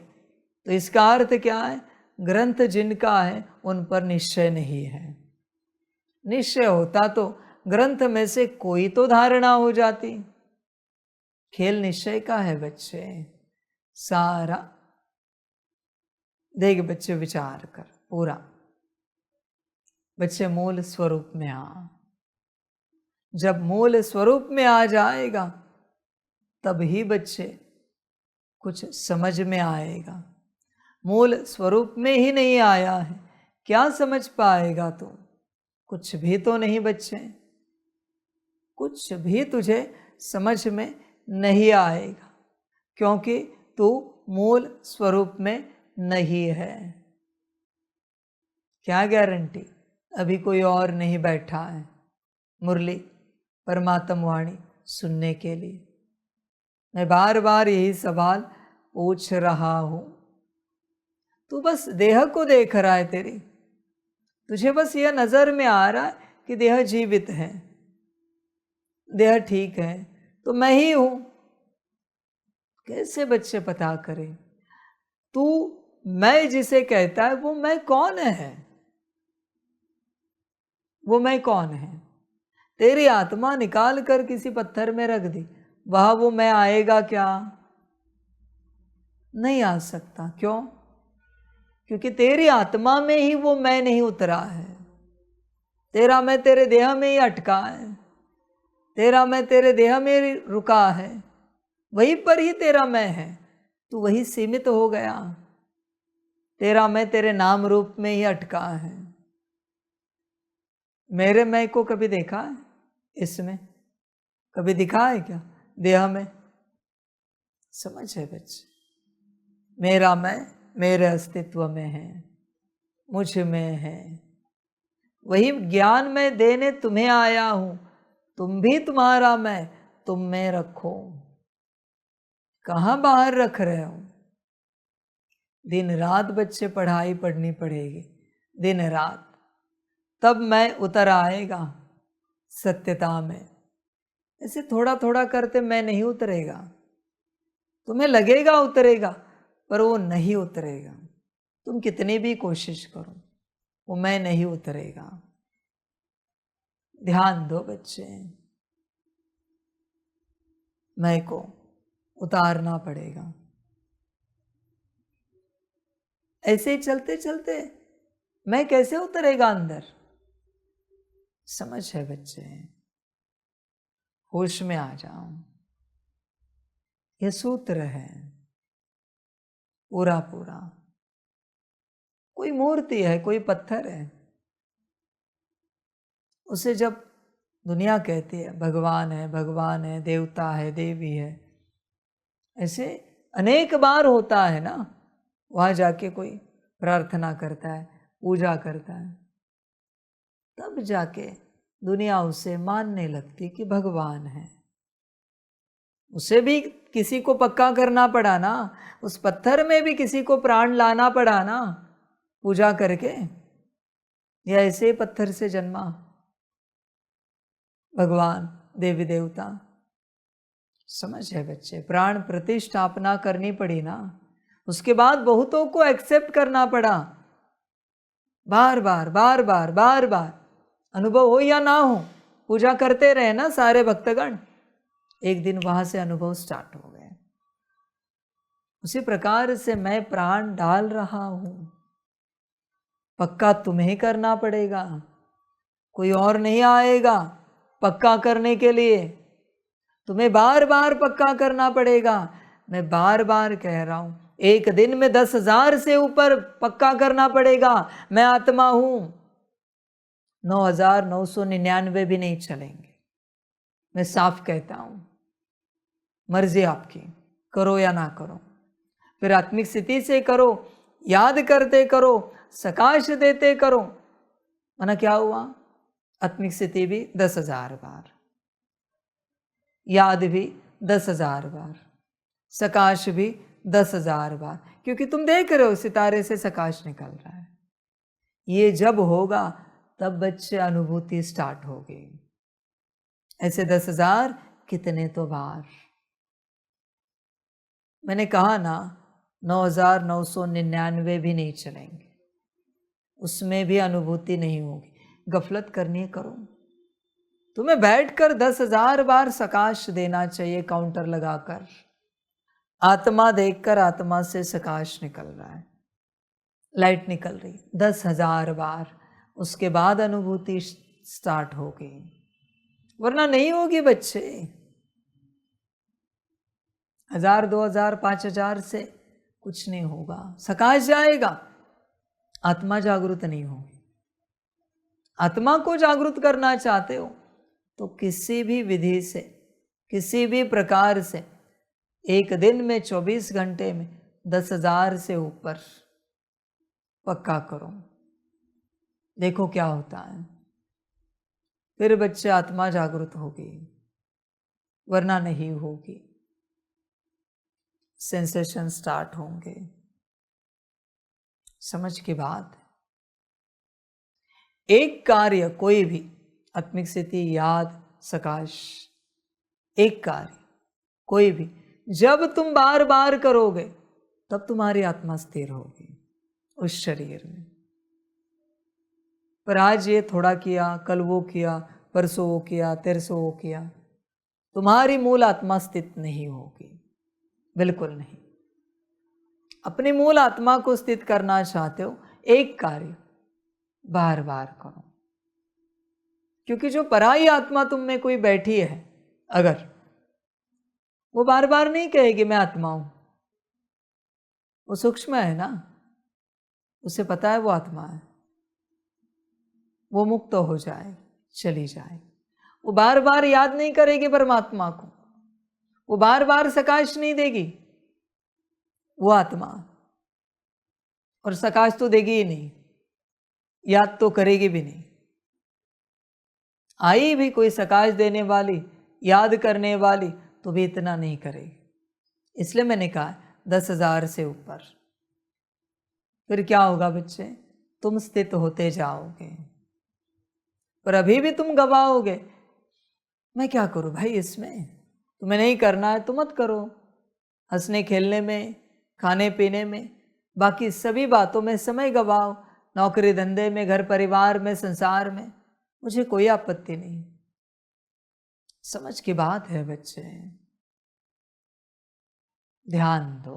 तो इसका अर्थ क्या है? ग्रंथ जिनका है उन पर निश्चय नहीं है। निश्चय होता तो ग्रंथ में से कोई तो धारणा हो जाती। खेल निश्चय का है बच्चे सारा। देख बच्चे विचार कर पूरा, बच्चे मूल स्वरूप में आ। जब मूल स्वरूप में आ जाएगा तब ही बच्चे कुछ समझ में आएगा। मूल स्वरूप में ही नहीं आया है, क्या समझ पाएगा तू? कुछ भी तो नहीं बच्चे, कुछ भी तुझे समझ में नहीं आएगा, क्योंकि तू मूल स्वरूप में नहीं है। क्या गारंटी? अभी कोई और नहीं बैठा है मुरली परमात्म वाणी सुनने के लिए। मैं बार बार यही सवाल पूछ रहा हूं। तू बस देह को देख रहा है, तेरी तुझे बस यह नजर में आ रहा है कि देह जीवित है, देह ठीक है, तो मैं ही हूं। कैसे बच्चे पता करें तू मैं जिसे कहता है वो मैं कौन है? वो मैं कौन है? तेरी आत्मा निकाल कर किसी पत्थर में रख दी, वहां वो मैं आएगा क्या? नहीं आ सकता। क्यों? क्योंकि तेरी आत्मा में ही वो मैं नहीं उतरा है। तेरा मैं तेरे देह में ही अटका है, तेरा मैं तेरे देह में ही रुका है, वहीं पर ही तेरा मैं है। तू वही सीमित हो गया, तेरा मैं तेरे नाम रूप में ही अटका है। मेरे मैं को कभी देखा है? इसमें कभी दिखा है क्या? देह में? समझ है बच्चे, मेरा मैं मेरे अस्तित्व में है, मुझ में है। वही ज्ञान मैं देने तुम्हें आया हूं। तुम भी तुम्हारा मैं तुम में रखो। कहां बाहर रख रहे हो? दिन रात बच्चे पढ़ाई पढ़नी पड़ेगी, दिन रात, तब मैं उतर आएगा सत्यता में। ऐसे थोड़ा थोड़ा करते मैं नहीं उतरेगा। तुम्हें लगेगा उतरेगा, पर वो नहीं उतरेगा। तुम कितनी भी कोशिश करो, वो मैं नहीं उतरेगा। ध्यान दो बच्चे, मैं को उतारना पड़ेगा। ऐसे ही चलते चलते मैं कैसे उतरेगा अंदर? समझ है बच्चे, होश में आ जाओ। ये सूत्र है पूरा पूरा। कोई मूर्ति है, कोई पत्थर है, उसे जब दुनिया कहती है भगवान है, भगवान है, देवता है, देवी है, ऐसे अनेक बार होता है ना। वहां जाके कोई प्रार्थना करता है, पूजा करता है, तब जाके दुनिया उसे मानने लगती कि भगवान है। उसे भी किसी को पक्का करना पड़ा ना, उस पत्थर में भी किसी को प्राण लाना पड़ा ना पूजा करके, या ऐसे ही पत्थर से जन्मा भगवान देवी देवता? समझ है बच्चे, प्राण प्रतिष्ठापना करनी पड़ी ना, उसके बाद बहुतों को एक्सेप्ट करना पड़ा। बार बार बार बार बार बार अनुभव हो या ना हो, पूजा करते रहे ना सारे भक्तगण, एक दिन वहां से अनुभव स्टार्ट हो गए। उसी प्रकार से मैं प्राण डाल रहा हूं, पक्का तुम्हें करना पड़ेगा, कोई और नहीं आएगा पक्का करने के लिए। तुम्हें बार बार पक्का करना पड़ेगा। मैं बार बार कह रहा हूं, एक दिन में 10,000 से ऊपर पक्का करना पड़ेगा मैं आत्मा हूं। 9,999 भी नहीं चलेंगे। मैं साफ कहता हूं, मर्जी आपकी, करो या ना करो। फिर आत्मिक स्थिति से करो, याद करते करो, सकाश देते करो। माना क्या हुआ? आत्मिक स्थिति भी 10,000 बार, याद भी 10,000 बार, सकाश भी 10,000 बार, क्योंकि तुम देख रहे हो सितारे से सकाश निकल रहा है। ये जब होगा तब बच्चे अनुभूति स्टार्ट होगी। ऐसे 10,000 कितने तो बार। मैंने कहा ना 9,999 भी नहीं चलेंगे, उसमें भी अनुभूति नहीं होगी। गफलत करनी है करो। तुम्हें बैठकर 10,000 बार सकाश देना चाहिए काउंटर लगाकर। आत्मा देखकर आत्मा से सकाश निकल रहा है, लाइट निकल रही 10,000 बार, उसके बाद अनुभूति स्टार्ट होगी, वरना नहीं होगी बच्चे। 1,000, 2,000, 5,000 से कुछ नहीं होगा। सकाश जाएगा, आत्मा जागृत नहीं होगी। आत्मा को जागृत करना चाहते हो तो किसी भी विधि से, किसी भी प्रकार से एक दिन में 24 घंटे में 10,000 से ऊपर पक्का करो, देखो क्या होता है। फिर बच्चे आत्मा जागृत होगी, वरना नहीं होगी। सेंसेशन स्टार्ट होंगे। समझ की बात। एक कार्य कोई भी, आत्मिक स्थिति, याद, सकाश, एक कार्य कोई भी जब तुम बार बार करोगे तब तुम्हारी आत्मा स्थिर होगी उस शरीर में। पर आज ये थोड़ा किया, कल वो किया, परसों वो किया, तेरसों वो किया, तुम्हारी मूल आत्मा स्थित नहीं होगी, बिल्कुल नहीं। अपनी मूल आत्मा को स्थित करना चाहते हो, एक कार्य बार बार करो। क्योंकि जो पराई आत्मा तुम में कोई बैठी है, अगर वो बार बार नहीं कहेगी मैं आत्मा हूं, वो सूक्ष्म है ना, उसे पता है वो आत्मा है, वो मुक्त हो जाए, चली जाए। वो बार बार याद नहीं करेगी परमात्मा को, वो बार बार सकाश नहीं देगी वो आत्मा, और सकाश तो देगी ही नहीं, याद तो करेगी भी नहीं। आई भी कोई सकाश देने वाली, याद करने वाली, तो भी इतना नहीं करेगी। इसलिए मैंने कहा 10,000 से ऊपर। फिर क्या होगा बच्चे, तुम स्थित होते जाओगे, पर अभी भी तुम गवाओगे। मैं क्या करूं भाई, इसमें तुम्हें नहीं करना है तो मत करो। हंसने खेलने में, खाने पीने में, बाकी सभी बातों में समय गवाओ, नौकरी धंधे में, घर परिवार में, संसार में, मुझे कोई आपत्ति नहीं। समझ की बात है बच्चे, ध्यान दो,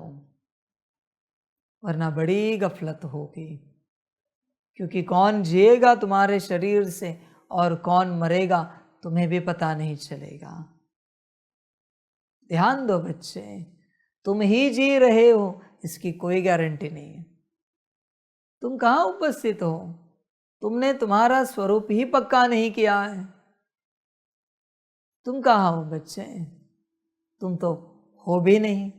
वरना बड़ी गफलत होगी। क्योंकि कौन जिएगा तुम्हारे शरीर से और कौन मरेगा तुम्हें भी पता नहीं चलेगा। ध्यान दो बच्चे, तुम ही जी रहे हो इसकी कोई गारंटी नहीं है। तुम कहाँ उपस्थित हो, तुमने तुम्हारा स्वरूप ही पक्का नहीं किया है। तुम कहाँ हो बच्चे, तुम तो हो भी नहीं।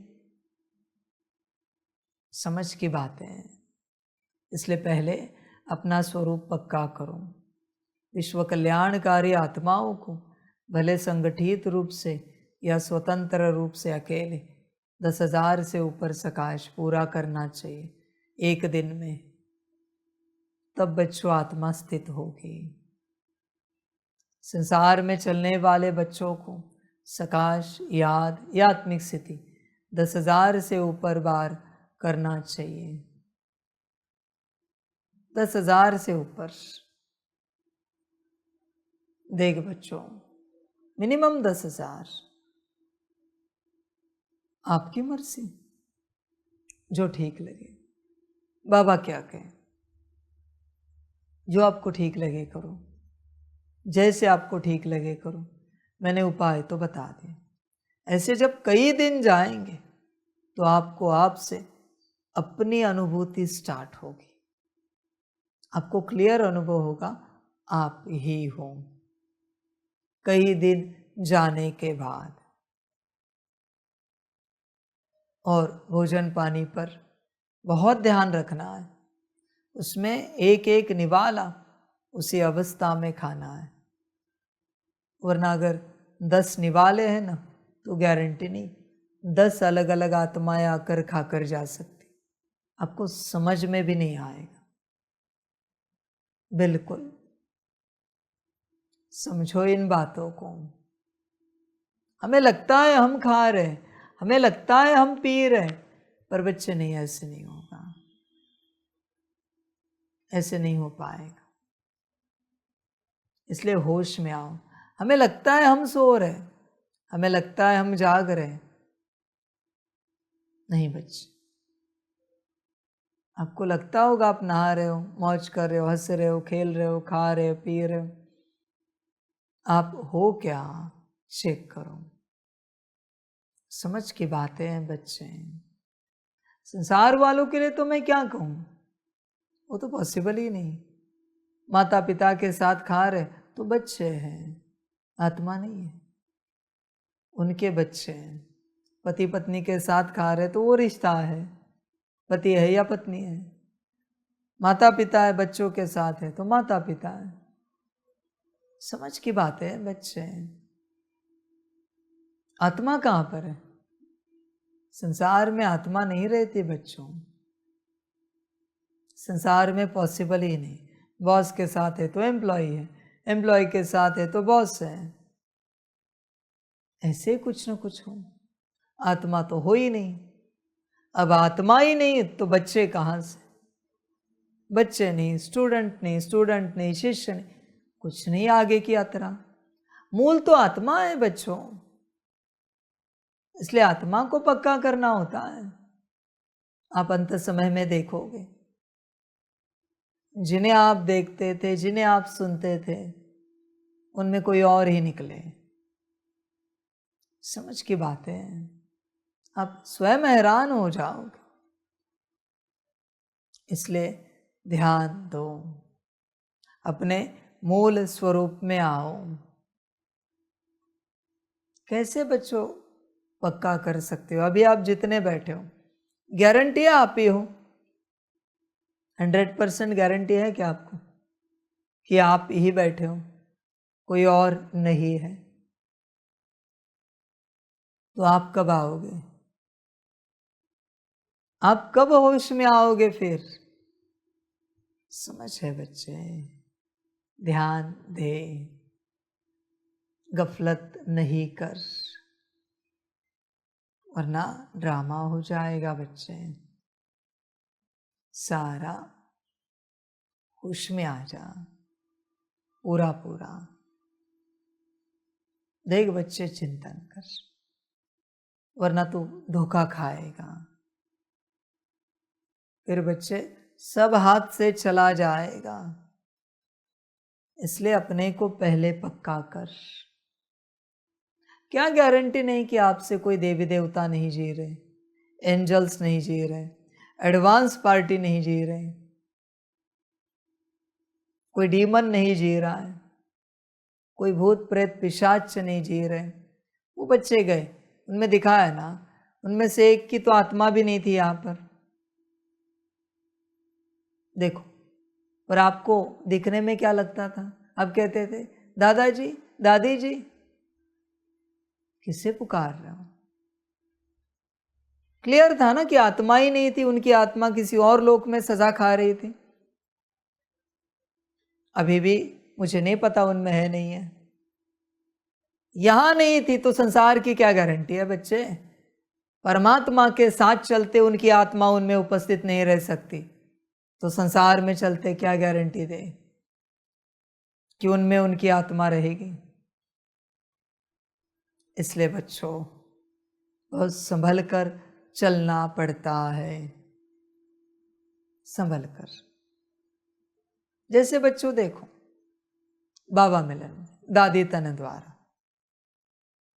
समझ की बात है। इसलिए पहले अपना स्वरूप पक्का करो। विश्व कल्याणकारी आत्माओं को भले संगठित रूप से या स्वतंत्र रूप से अकेले 10,000 से ऊपर सकाश पूरा करना चाहिए एक दिन में, तब बच्चों आत्मा स्थित होगी। संसार में चलने वाले बच्चों को सकाश, याद या आत्मिक स्थिति 10,000 से ऊपर बार करना चाहिए। 10,000 से ऊपर। देख बच्चों, मिनिमम 10,000, आपकी मर्जी, जो ठीक लगे। बाबा क्या कहें, जो आपको ठीक लगे करो, जैसे आपको ठीक लगे करो। मैंने उपाय तो बता दिए। ऐसे जब कई दिन जाएंगे तो आपको आपसे अपनी अनुभूति स्टार्ट होगी, आपको क्लियर अनुभव होगा आप ही हो। कई दिन जाने के बाद, और भोजन पानी पर बहुत ध्यान रखना है। उसमें एक एक निवाला उसी अवस्था में खाना है, वरना अगर 10 निवाले हैं ना तो गारंटी नहीं 10 अलग अलग आत्माएं आकर खाकर जा सकती, आपको समझ में भी नहीं आएगा। बिल्कुल समझो इन बातों को। हमें लगता है हम खा रहे हैं, हमें लगता है हम पी रहे हैं, पर बच्चे नहीं, ऐसे नहीं होगा, ऐसे नहीं हो पाएगा। इसलिए होश में आओ। हमें लगता है हम सो रहे हैं, हमें लगता है हम जाग रहे हैं, नहीं बच्चे। आपको लगता होगा आप नहा रहे हो, मौज कर रहे हो, हंस रहे हो, खेल रहे हो, खा रहे हो, पी रहे हो, आप हो क्या, चेक करो। समझ की बातें हैं बच्चे। संसार वालों के लिए तो मैं क्या कहूँ, वो तो पॉसिबल ही नहीं। माता पिता के साथ खा रहे तो बच्चे हैं, आत्मा नहीं है, उनके बच्चे हैं। पति पत्नी के साथ खा रहे तो वो रिश्ता है, पति है या पत्नी है। माता पिता है, बच्चों के साथ है तो माता पिता है। समझ की बात है, बच्चे हैं। आत्मा कहाँ पर है? संसार में आत्मा नहीं रहती बच्चों, संसार में पॉसिबल ही नहीं। बॉस के साथ है तो एम्प्लॉय है, एम्प्लॉय के साथ है तो बॉस है, ऐसे कुछ न कुछ हो। आत्मा तो हो ही नहीं। अब आत्मा ही नहीं तो बच्चे कहाँ से? बच्चे नहीं, स्टूडेंट नहीं, स्टूडेंट नहीं, शिष्य नहीं, कुछ नहीं आगे की यात्रा। मूल तो आत्मा है बच्चों, इसलिए आत्मा को पक्का करना होता है। आप अंत समय में देखोगे, जिन्हें आप देखते थे, जिन्हें आप सुनते थे, उनमें कोई और ही निकले। समझ की बात है, आप स्वयं हैरान हो जाओगे। इसलिए ध्यान दो, अपने मूल स्वरूप में आओ। कैसे बच्चों पक्का कर सकते हो? अभी आप जितने बैठे हो, गारंटी आप ही हो। 100% गारंटी है क्या आपको कि आप ही बैठे हो, कोई और नहीं है? तो आप कब आओगे? आप कब होश में आओगे फिर? समझ है बच्चे, ध्यान दे, गफलत नहीं कर, वरना ड्रामा हो जाएगा बच्चे। सारा होश में आ जा, पूरा पूरा। देख बच्चे, चिंतन कर, वरना तू धोखा खाएगा। फिर बच्चे सब हाथ से चला जाएगा। इसलिए अपने को पहले पक्का कर। क्या गारंटी नहीं कि आपसे कोई देवी देवता नहीं जी रहे, एंजल्स नहीं जी रहे, एडवांस पार्टी नहीं जी रहे, कोई डीमन नहीं जी रहा है, कोई भूत प्रेत पिशाच नहीं जी रहे। वो बच्चे गए, उनमें दिखाया ना, उनमें से एक की तो आत्मा भी नहीं थी यहाँ पर। देखो, और आपको दिखने में क्या लगता था? आप कहते थे दादाजी, दादी जी। किसे पुकार रहे हो? क्लियर था ना कि आत्मा ही नहीं थी, उनकी आत्मा किसी और लोक में सजा खा रही थी। अभी भी मुझे नहीं पता उनमें है नहीं है। यहां नहीं थी तो संसार की क्या गारंटी है बच्चे? परमात्मा के साथ चलते उनकी आत्मा उनमें उपस्थित नहीं रह सकती, तो संसार में चलते क्या गारंटी दे कि उनमें उनकी आत्मा रहेगी? इसलिए बच्चों, बहुत संभल कर चलना पड़ता है, संभल कर। जैसे बच्चों देखो, बाबा मिलन, दादी तन द्वारा,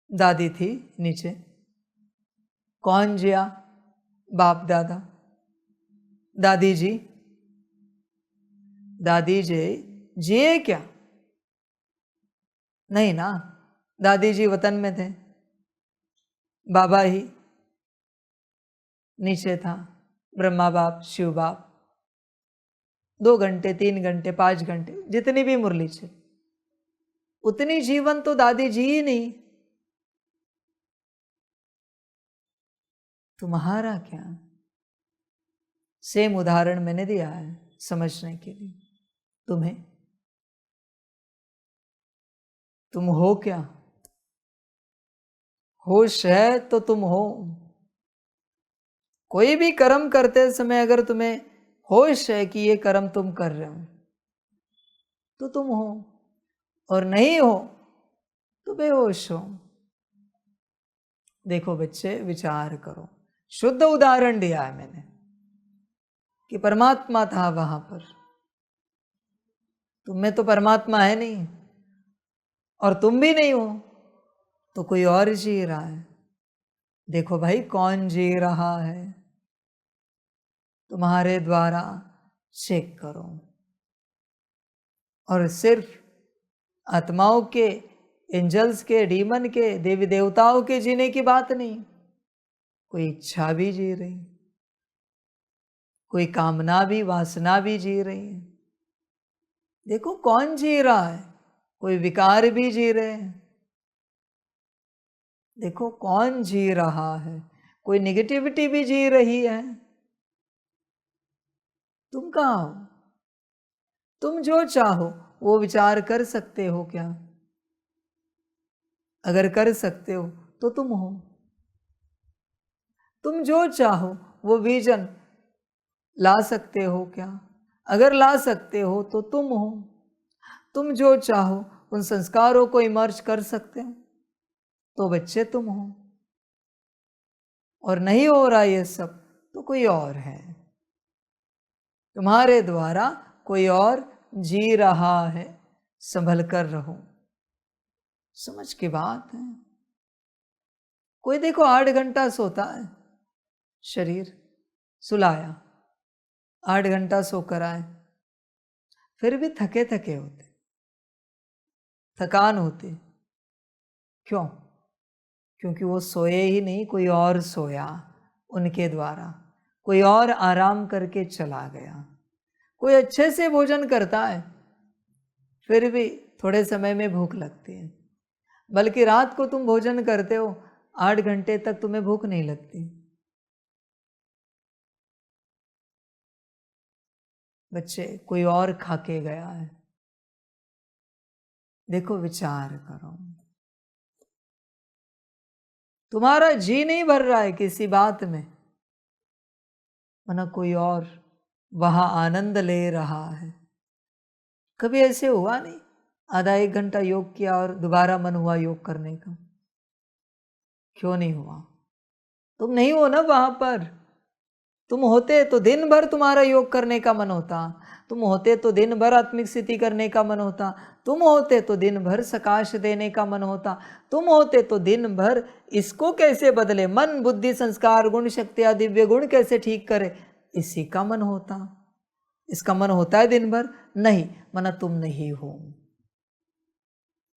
दादी थी नीचे, कौन जिया? बाप दादा। दादी जी, दादी जी जिए क्या? नहीं ना, दादी जी वतन में थे, बाबा ही नीचे था, ब्रह्मा बाप, शिव बाप। 2 घंटे, 3 घंटे, 5 घंटे, जितनी भी मुरली चली, उतनी जीवन तो दादी जी ही नहीं। तुम्हारा क्या? सेम उदाहरण मैंने दिया है समझने के लिए। तुम्हें, तुम हो क्या? होश है तो तुम हो। कोई भी कर्म करते समय अगर तुम्हें होश है कि ये कर्म तुम कर रहे हो तो तुम हो, और नहीं हो तो बेहोश हो। देखो बच्चे, विचार करो, शुद्ध उदाहरण दिया है मैंने कि परमात्मा था वहां पर, तुम में तो परमात्मा है नहीं, और तुम भी नहीं हो, तो कोई और जी रहा है। देखो भाई, कौन जी रहा है? तुम्हारे द्वारा चेक करो। और सिर्फ आत्माओं के, एंजल्स के, डीमन के, देवी देवताओं के जीने की बात नहीं, कोई इच्छा भी जी रही, कोई कामना भी, वासना भी जी रही है। देखो कौन जी रहा है, कोई विकार भी जी रहे हैं। देखो कौन जी रहा है, कोई निगेटिविटी भी जी रही है। तुम कहाँ हो? तुम जो चाहो वो विचार कर सकते हो क्या? अगर कर सकते हो तो तुम हो। तुम जो चाहो वो विजन ला सकते हो क्या? अगर ला सकते हो तो तुम हो। तुम जो चाहो उन संस्कारों को इमर्ज कर सकते हो तो बच्चे तुम हो। और नहीं हो रहा ये सब तो कोई और है, तुम्हारे द्वारा कोई और जी रहा है। संभल कर रहो। समझ की बात है। कोई देखो 8 घंटा सोता है, शरीर सुलाया, 8 घंटा सोकर आए, फिर भी थके थके होते, थकान होती। क्यों? क्योंकि वो सोए ही नहीं, कोई और सोया उनके द्वारा, कोई और आराम करके चला गया। कोई अच्छे से भोजन करता है, फिर भी थोड़े समय में भूख लगती है। बल्कि रात को तुम भोजन करते हो, 8 घंटे तक तुम्हें भूख नहीं लगती। बच्चे कोई और खा के गया है। देखो विचार करो, तुम्हारा जी नहीं भर रहा है किसी बात में, वरना कोई और वहां आनंद ले रहा है। कभी ऐसे हुआ नहीं, आधा 1 घंटा योग किया और दोबारा मन हुआ योग करने का? क्यों नहीं हुआ? तुम नहीं हो ना वहां पर। तुम होते तो दिन भर तुम्हारा योग करने का मन होता, तुम होते तो दिन भर आत्मिक स्थिति करने का मन होता, तुम होते तो दिन भर सकाश देने का मन होता, तुम होते तो दिन भर इसको कैसे बदले, मन बुद्धि संस्कार गुण शक्तियां दिव्य गुण कैसे ठीक करे, इसी का मन होता। इसका मन होता है दिन भर? नहीं, मना तुम नहीं हो।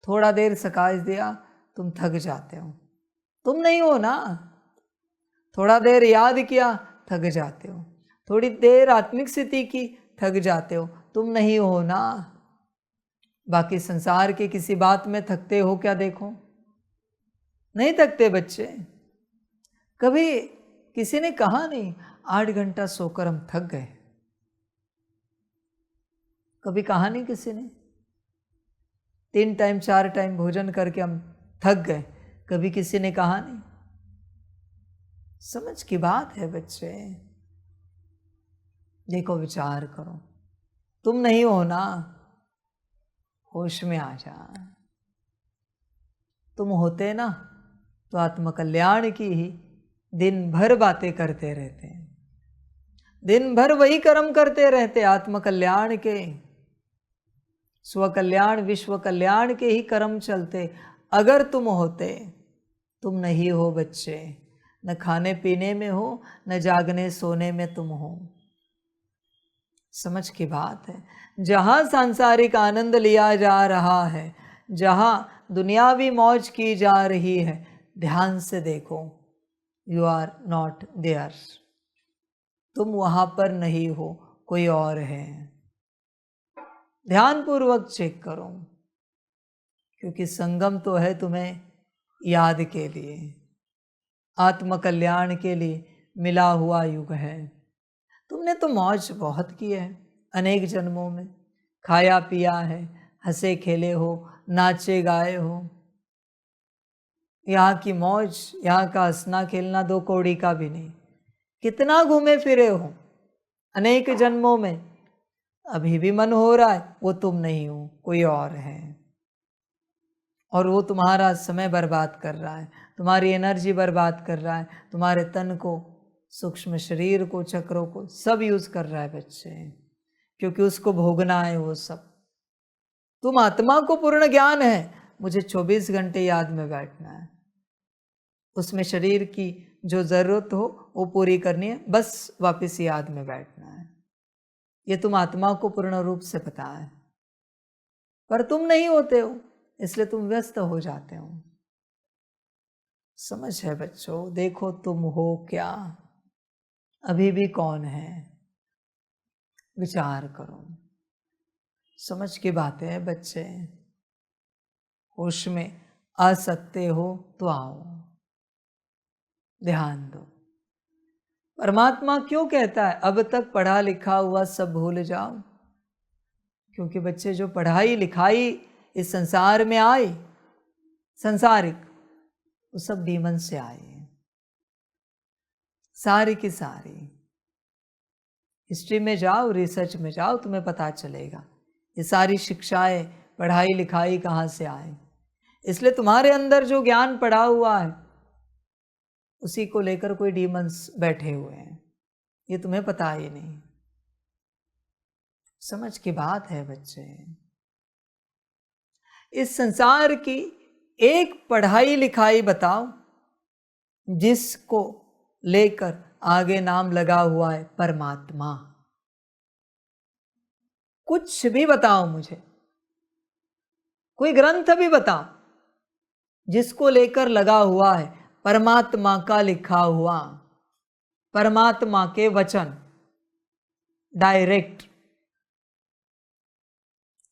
थोड़ा देर सकाश दिया, तुम थक जाते हो, तुम नहीं हो ना। थोड़ा देर याद किया, थक जाते हो। थोड़ी देर आत्मिक स्थिति की, थक जाते हो, तुम नहीं हो ना। बाकी संसार के किसी बात में थकते हो क्या? देखो नहीं थकते बच्चे। कभी किसी ने कहा नहीं 8 घंटा सोकर हम थक गए? कभी कहा नहीं किसी ने? 3 टाइम 4 टाइम भोजन करके हम थक गए, कभी किसी ने कहा नहीं? समझ की बात है बच्चे। देखो विचार करो, तुम नहीं हो ना। होश में आ जा। तुम होते ना तो आत्मकल्याण की ही दिन भर बातें करते रहते हैं, दिन भर वही कर्म करते रहते, आत्मकल्याण के, स्वकल्याण विश्व कल्याण के ही कर्म चलते। अगर तुम होते, तुम नहीं हो बच्चे। न खाने पीने में हो, न जागने सोने में तुम हो। समझ की बात है। जहां सांसारिक आनंद लिया जा रहा है, जहां दुनियावी मौज की जा रही है, ध्यान से देखो, यू आर नॉट देयर। तुम वहां पर नहीं हो, कोई और है। ध्यानपूर्वक चेक करो, क्योंकि संगम तो है तुम्हें याद के लिए, आत्मकल्याण के लिए मिला हुआ युग है। तुमने तो मौज बहुत की है अनेक जन्मों में, खाया पिया है, हंसे खेले हो, नाचे गाए हो। यहाँ की मौज, यहाँ का हंसना खेलना 2 कौड़ी का भी नहीं। कितना घूमे फिरे हो अनेक जन्मों में, अभी भी मन हो रहा है वो तुम नहीं हो, कोई और है। और वो तुम्हारा समय बर्बाद कर रहा है, तुम्हारी एनर्जी बर्बाद कर रहा है, तुम्हारे तन को, सूक्ष्म शरीर को, चक्रों को सब यूज कर रहा है बच्चे, क्योंकि उसको भोगना है वो सब। तुम आत्मा को पूर्ण ज्ञान है, मुझे 24 घंटे याद में बैठना है, उसमें शरीर की जो जरूरत हो वो पूरी करनी है, बस वापस याद में बैठना है। ये तुम आत्मा को पूर्ण रूप से पता है। पर तुम नहीं होते हो, इसलिए तुम व्यस्त हो जाते हो। समझ है बच्चों? देखो तुम हो क्या, अभी भी कौन है, विचार करो। समझ की बातें हैं बच्चे, होश में आ सकते हो तो आओ, ध्यान दो। परमात्मा क्यों कहता है अब तक पढ़ा लिखा हुआ सब भूल जाओ? क्योंकि बच्चे जो पढ़ाई लिखाई इस संसार में आए, संसारिक, वो सब डीमन से आए हैं, सारी की सारी। हिस्ट्री में जाओ, रिसर्च में जाओ, तुम्हें पता चलेगा ये सारी शिक्षाएं, पढ़ाई लिखाई कहाँ से आए। इसलिए तुम्हारे अंदर जो ज्ञान पड़ा हुआ है उसी को लेकर कोई डीमंस बैठे हुए हैं, ये तुम्हें पता ही नहीं। समझ की बात है बच्चे। इस संसार की एक पढ़ाई लिखाई बताओ जिसको लेकर आगे नाम लगा हुआ है परमात्मा। कुछ भी बताओ मुझे, कोई ग्रंथ भी बताओ जिसको लेकर लगा हुआ है परमात्मा का लिखा हुआ, परमात्मा के वचन डायरेक्ट।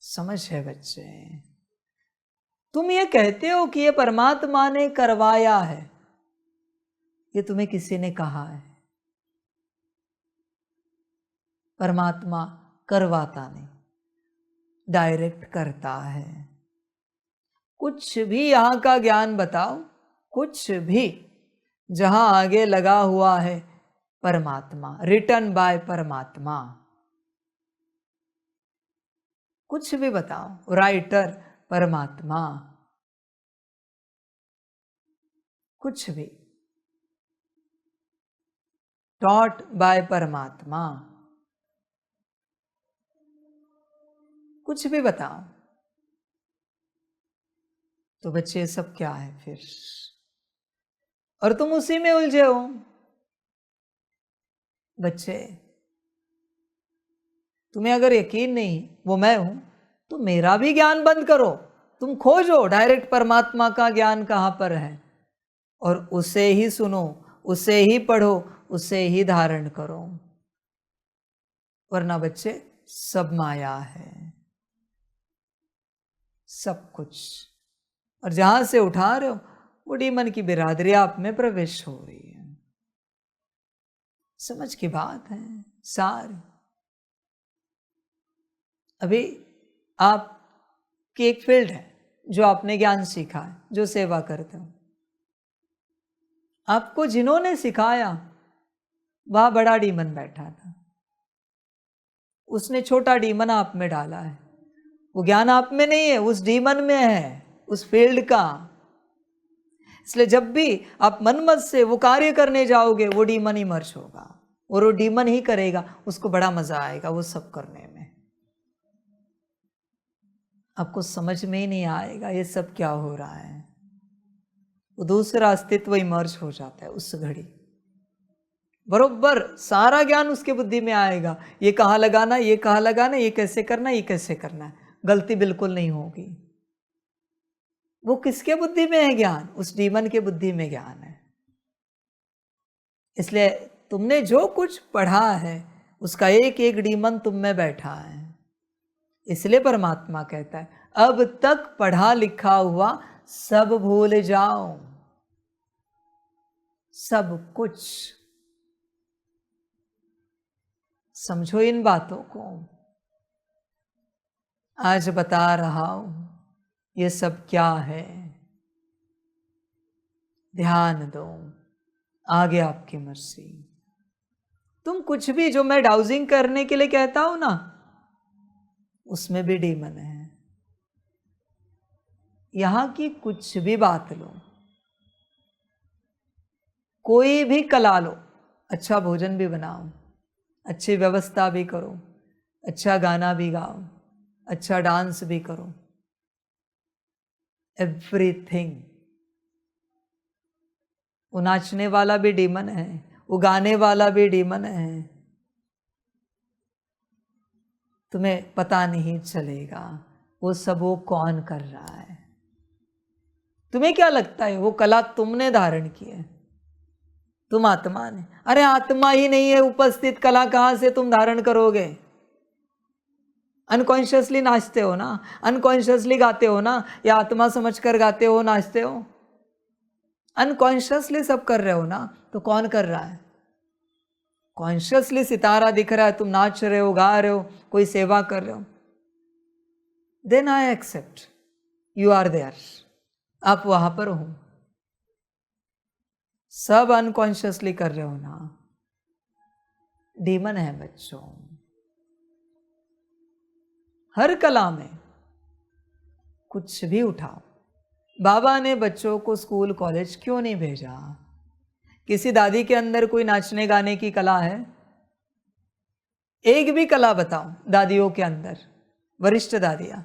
समझ है बच्चे? तुम ये कहते हो कि ये परमात्मा ने करवाया है, ये तुम्हें किसी ने कहा है? परमात्मा करवाता नहीं, डायरेक्ट करता है। कुछ भी यहां का ज्ञान बताओ, कुछ भी जहां आगे लगा हुआ है परमात्मा, रिटन बाय परमात्मा, कुछ भी बताओ, राइटर परमात्मा, कुछ भी, टॉट बाय परमात्मा, कुछ भी बताओ। तो बच्चे सब क्या है फिर? और तुम उसी में उलझे हो। बच्चे, तुम्हें अगर यकीन नहीं वो मैं हूं तो मेरा भी ज्ञान बंद करो, तुम खोजो डायरेक्ट परमात्मा का ज्ञान कहां पर है और उसे ही सुनो, उसे ही पढ़ो, उसे ही धारण करो। वरना बच्चे सब माया है, सब कुछ। और जहां से उठा रहे हो वो डीमन की बिरादरी आप में प्रवेश हो रही है। समझ की बात है सारी। अभी आपकी एक फील्ड है जो आपने ज्ञान सीखा है, जो सेवा करते हो। आपको जिन्होंने सिखाया वह बड़ा डीमन बैठा था, उसने छोटा डीमन आप में डाला है। वो ज्ञान आप में नहीं है, उस डीमन में है, उस फील्ड का। इसलिए जब भी आप मनमत से वो कार्य करने जाओगे वो डीमन ही मर्ज होगा और वो डीमन ही करेगा, उसको बड़ा मजा आएगा वो सब करने में। आपको समझ में ही नहीं आएगा ये सब क्या हो रहा है। वो दूसरा अस्तित्व इमर्ज हो जाता है उस घड़ी, बरोबर सारा ज्ञान उसके बुद्धि में आएगा। ये कहाँ लगाना, ये कहाँ लगाना, ये कैसे करना, ये कैसे करना है, गलती बिल्कुल नहीं होगी। वो किसके बुद्धि में है ज्ञान? उस डीमन के बुद्धि में ज्ञान है। इसलिए तुमने जो कुछ पढ़ा है उसका एक एक डीमन तुम में बैठा है। इसलिए परमात्मा कहता है अब तक पढ़ा लिखा हुआ सब भूल जाओ, सब कुछ। समझो इन बातों को, आज बता रहा हूं ये सब क्या है। ध्यान दो, आगे आपकी मर्जी। तुम कुछ भी जो मैं डाउजिंग करने के लिए कहता हूं ना, उसमें भी डीमन है। यहां की कुछ भी बात लो, कोई भी कला लो, अच्छा भोजन भी बनाओ, अच्छी व्यवस्था भी करो, अच्छा गाना भी गाओ, अच्छा डांस भी करो, एवरीथिंग। वो नाचने वाला भी डीमन है, वो गाने वाला भी डीमन है, तुम्हें पता नहीं चलेगा। वो सब वो कौन कर रहा है? तुम्हें क्या लगता है वो कला तुमने धारण की है? तुम आत्मा ने। अरे आत्मा ही नहीं है उपस्थित, कला कहां से तुम धारण करोगे? अनकॉन्शियसली नाचते हो ना, अनकॉन्शियसली गाते हो ना, या आत्मा समझकर गाते हो, नाचते हो? अनकॉन्शियसली सब कर रहे हो ना, तो कौन कर रहा है? कॉन्शियसली सितारा दिख रहा है, तुम नाच रहे हो, गा रहे हो, कोई सेवा कर रहे हो, then I accept you are there, आप वहां पर हो। सब अनकॉन्शियसली कर रहे हो ना, डीमन है बच्चों। हर कला में कुछ भी उठाओ। बाबा ने बच्चों को स्कूल कॉलेज क्यों नहीं भेजा? किसी दादी के अंदर कोई नाचने गाने की कला है? एक भी कला बताओ दादियों के अंदर, वरिष्ठ दादियां,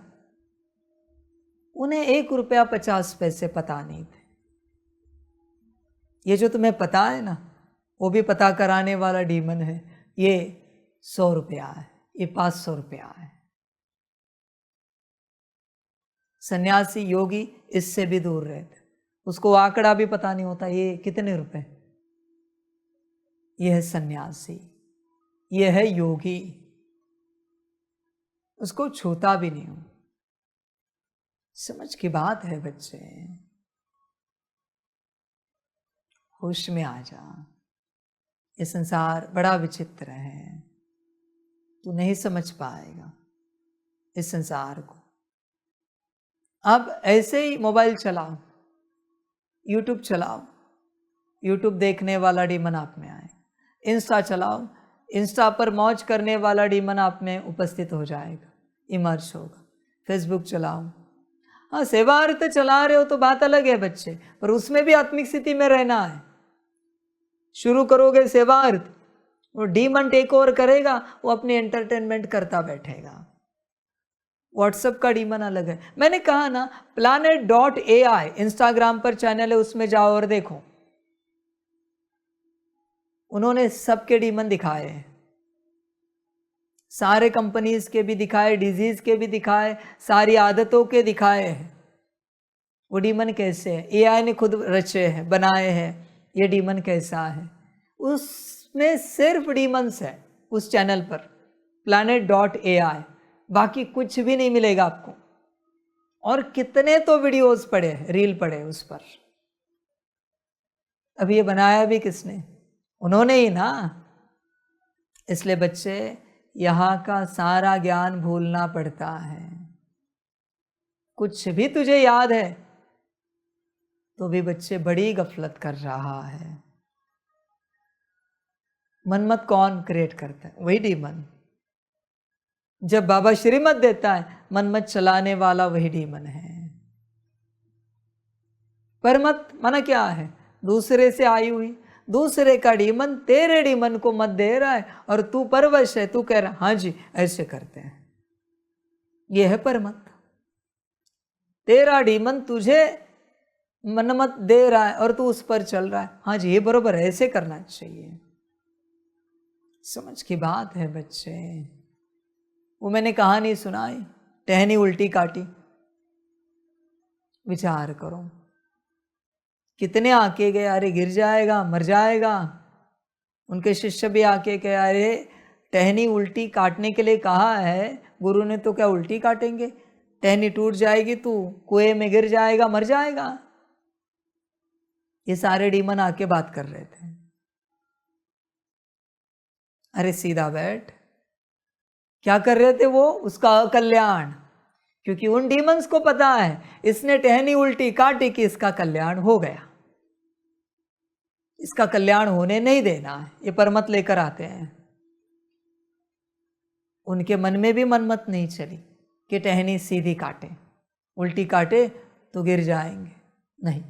उन्हें 1 रुपया 50 पैसे पता नहीं थे। ये जो तुम्हें पता है ना, वो भी पता कराने वाला डीमन है। ये 100 रुपया है, ये 500 रुपया है। सन्यासी योगी इससे भी दूर रहते, उसको आंकड़ा भी पता नहीं होता ये कितने रुपए। यह है सन्यासी, यह है योगी, उसको छूता भी नहीं हूं। समझ की बात है बच्चे, होश में आ जा। ये संसार बड़ा विचित्र है, तू नहीं समझ पाएगा इस संसार को। अब ऐसे ही मोबाइल चलाओ, यूट्यूब चलाओ, यूट्यूब देखने वाला डीमन आप में आए। इंस्टा चलाओ, इंस्टा पर मौज करने वाला डीमन आप में उपस्थित हो जाएगा, इमर्ज होगा। फेसबुक चलाओ, हाँ सेवा अर्थ चला रहे हो तो बात अलग है बच्चे, पर उसमें भी आत्मिक स्थिति में रहना है। शुरू करोगे सेवा अर्थ, वो डीमन टेक ओवर करेगा, वो अपनी एंटरटेनमेंट करता बैठेगा। व्हाट्सएप का डीमन अलग है। मैंने कहा ना, planet.ai इंस्टाग्राम पर चैनल है, उसमें जाओ और देखो, उन्होंने सबके डीमन दिखाए हैं। सारे कंपनीज के भी दिखाए, डिजीज के भी दिखाए, सारी आदतों के दिखाए हैं। वो डीमन कैसे है, एआई ने खुद रचे हैं, बनाए हैं। ये डीमन कैसा है, उसमें सिर्फ डीमंस है उस चैनल पर, planet.ai। बाकी कुछ भी नहीं मिलेगा आपको। और कितने तो वीडियोस पड़े, रील पड़े उस पर। अब ये बनाया भी किसने? उन्होंने ही ना। इसलिए बच्चे, यहाँ का सारा ज्ञान भूलना पड़ता है। कुछ भी तुझे याद है तो भी बच्चे बड़ी गफलत कर रहा है। मनमत कौन क्रिएट करता है? वही डीमन। जब बाबा श्रीमत देता है, मनमत चलाने वाला वही डीमन है। परमत माना क्या है? दूसरे से आई हुई, दूसरे का डीमन तेरे डीमन को मत दे रहा है और तू परवश है, तू कह रहा हाँ जी ऐसे करते हैं। यह है परमत। तेरा डीमन तुझे मनमत दे रहा है और तू उस पर चल रहा है, हाँ जी ये बरोबर है, ऐसे करना चाहिए। समझ की बात है बच्चे। वो मैंने कहानी सुनाई, टहनी उल्टी काटी। विचार करो, कितने आके गए, अरे गिर जाएगा, मर जाएगा। उनके शिष्य भी आके कहे, अरे टहनी उल्टी काटने के लिए कहा है गुरु ने, तो क्या उल्टी काटेंगे? टहनी टूट जाएगी, तू कुएं में गिर जाएगा, मर जाएगा। ये सारे डीमन आके बात कर रहे थे। अरे सीधा बैठ। क्या कर रहे थे वो? उसका अकल्याण। क्योंकि उन डीमंस को पता है इसने टहनी उल्टी काटी कि इसका कल्याण हो गया, इसका कल्याण होने नहीं देना है। ये परमत लेकर आते हैं। उनके मन में भी मनमत नहीं चली कि टहनी सीधी काटे, उल्टी काटे तो गिर जाएंगे। नहीं,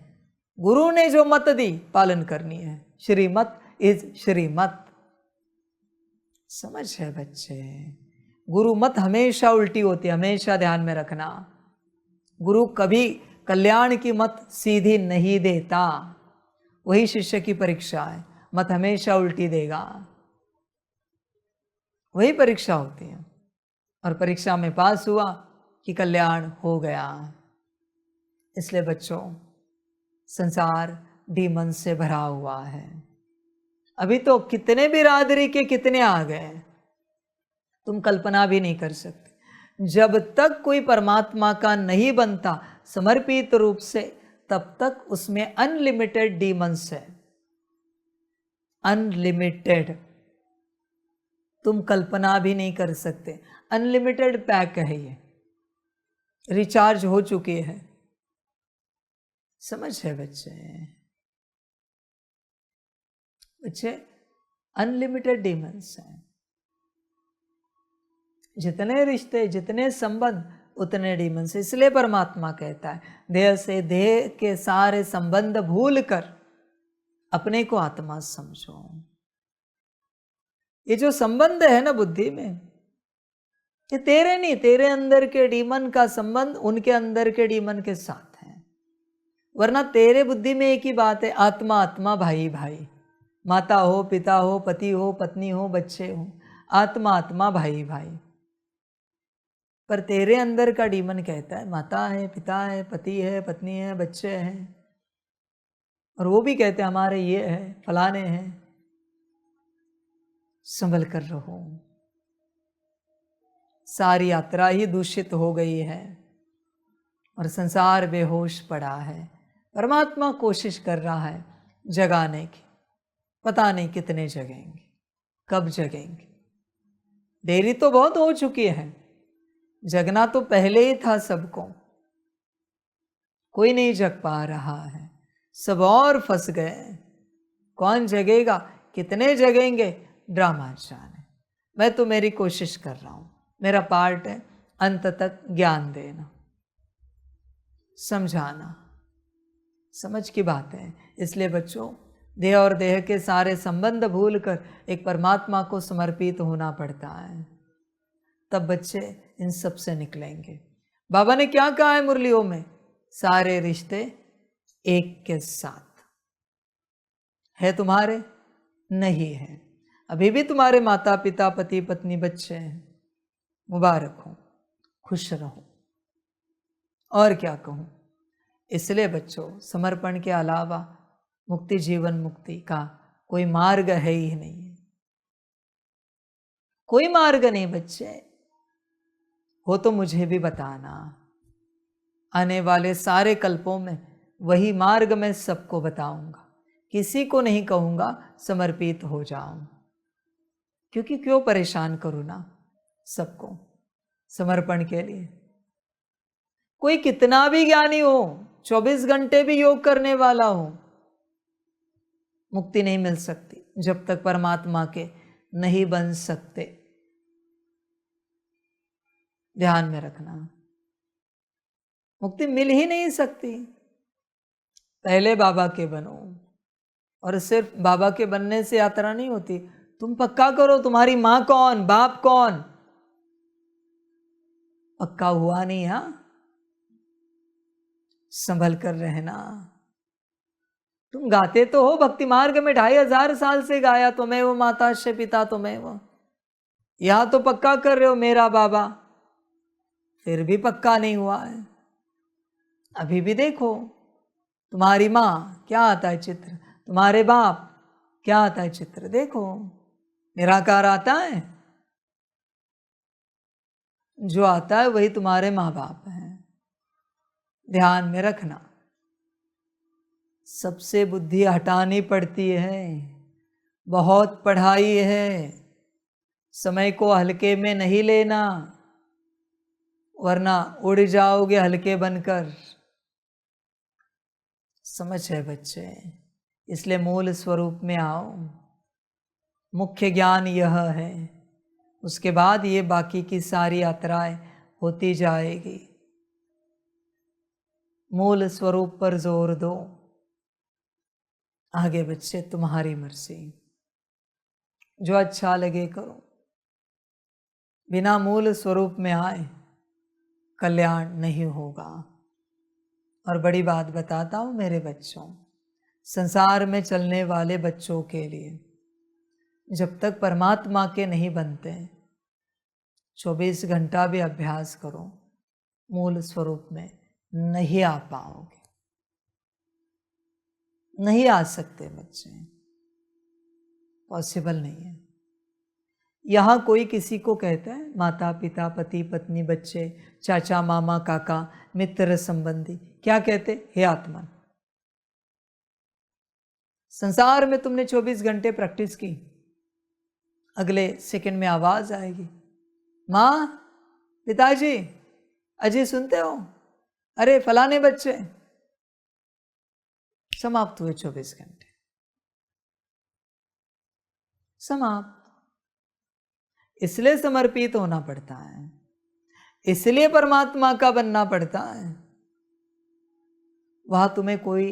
गुरु ने जो मत दी पालन करनी है। श्रीमत इज श्रीमत। समझ है बच्चे? गुरु मत हमेशा उल्टी होती है, हमेशा ध्यान में रखना। गुरु कभी कल्याण की मत सीधी नहीं देता। वही शिष्य की परीक्षा है, मत हमेशा उल्टी देगा। वही परीक्षा होती है। और परीक्षा में पास हुआ कि कल्याण हो गया। इसलिए बच्चों, संसार डीमन से भरा हुआ है। अभी तो कितने बिरादरी के कितने आ गए, तुम कल्पना भी नहीं कर सकते। जब तक कोई परमात्मा का नहीं बनता समर्पित रूप से, तब तक उसमें अनलिमिटेड डीमंस है, अनलिमिटेड। तुम कल्पना भी नहीं कर सकते। अनलिमिटेड पैक है ये, रिचार्ज हो चुकी है। समझ है बच्चे? बच्चे, अनलिमिटेड डीमंस हैं। जितने रिश्ते, जितने संबंध, उतने डीमंस। इसलिए परमात्मा कहता है, देह से देह के सारे संबंध भूल कर अपने को आत्मा समझो। ये जो संबंध है ना बुद्धि में, ये तेरे नहीं, तेरे अंदर के डीमन का संबंध उनके अंदर के डीमन के साथ है। वरना तेरे बुद्धि में एक ही बात है, आत्मा आत्मा, भाई भाई, माता हो, पिता हो, पति हो, पत्नी हो, बच्चे हो, आत्मा आत्मा, भाई भाई। पर तेरे अंदर का डीमन कहता है माता है, पिता है, पति है, पत्नी है, बच्चे हैं, और वो भी कहते हैं हमारे ये है, फलाने हैं। संभल कर रहो। सारी यात्रा ही दूषित हो गई है और संसार बेहोश पड़ा है। परमात्मा कोशिश कर रहा है जगाने की। पता नहीं कितने जगेंगे, कब जगेंगे। देरी तो बहुत हो चुकी है, जगना तो पहले ही था सबको। कोई नहीं जग पा रहा है, सब और फंस गए। कौन जगेगा, कितने जगेंगे, ड्रामा जाने। मैं तो मेरी कोशिश कर रहा हूं, मेरा पार्ट है अंत तक ज्ञान देना, समझाना। समझ की बात है। इसलिए बच्चों, देह और देह के सारे संबंध भूलकर एक परमात्मा को समर्पित होना पड़ता है, तब बच्चे इन सब से निकलेंगे। बाबा ने क्या कहा है मुरलियों में, सारे रिश्ते एक के साथ है। तुम्हारे नहीं है, अभी भी तुम्हारे माता पिता, पति पत्नी, बच्चे हैं। मुबारक हो, खुश रहो, और क्या कहूं। इसलिए बच्चों, समर्पण के अलावा मुक्ति, जीवन मुक्ति का कोई मार्ग है ही नहीं। कोई मार्ग नहीं बच्चे। हो तो मुझे भी बताना। आने वाले सारे कल्पों में वही मार्ग मैं सबको बताऊंगा। किसी को नहीं कहूंगा समर्पित हो जाओ, क्योंकि क्यों परेशान करूं ना सबको समर्पण के लिए। कोई कितना भी ज्ञानी हो, 24 घंटे भी योग करने वाला हो, मुक्ति नहीं मिल सकती जब तक परमात्मा के नहीं बन सकते। ध्यान में रखना, मुक्ति मिल ही नहीं सकती। पहले बाबा के बनो। और सिर्फ बाबा के बनने से यात्रा नहीं होती। तुम पक्का करो, तुम्हारी मां कौन, बाप कौन, पक्का हुआ नहीं। हा, संभल कर रहना। तुम गाते तो हो भक्ति मार्ग में, 2500 साल से गाया तो मैं वो, माता से पिता तो मैं वो। यहां तो पक्का कर रहे हो मेरा बाबा, फिर भी पक्का नहीं हुआ है। अभी भी देखो, तुम्हारी मां क्या आता है चित्र, तुम्हारे बाप क्या आता है चित्र। देखो, निराकार आता है, जो आता है वही तुम्हारे माँ बाप हैं। ध्यान में रखना, सबसे बुद्धि हटानी पड़ती है। बहुत पढ़ाई है, समय को हल्के में नहीं लेना, वरना उड़ जाओगे हल्के बनकर। समझ है बच्चे? इसलिए मूल स्वरूप में आओ। मुख्य ज्ञान यह है, उसके बाद ये बाकी की सारी यात्राएं होती जाएगी। मूल स्वरूप पर जोर दो। आगे बच्चे तुम्हारी मर्जी, जो अच्छा लगे करो। बिना मूल स्वरूप में आए कल्याण नहीं होगा। और बड़ी बात बताता हूं मेरे बच्चों, संसार में चलने वाले बच्चों के लिए जब तक परमात्मा के नहीं बनते, 24 घंटा भी अभ्यास करो, मूल स्वरूप में नहीं आ पाओगे, नहीं आ सकते बच्चे, पॉसिबल नहीं है। यहाँ कोई किसी को कहता है माता पिता पति पत्नी बच्चे चाचा मामा काका मित्र संबंधी, क्या कहते? हे आत्मा। संसार में तुमने 24 घंटे प्रैक्टिस की, अगले सेकंड में आवाज आएगी, माँ पिताजी अजय सुनते हो, अरे फलाने बच्चे। समाप्त हुए 24 घंटे, समाप्त। इसलिए समर्पित होना पड़ता है, इसलिए परमात्मा का बनना पड़ता है। वहां तुम्हें कोई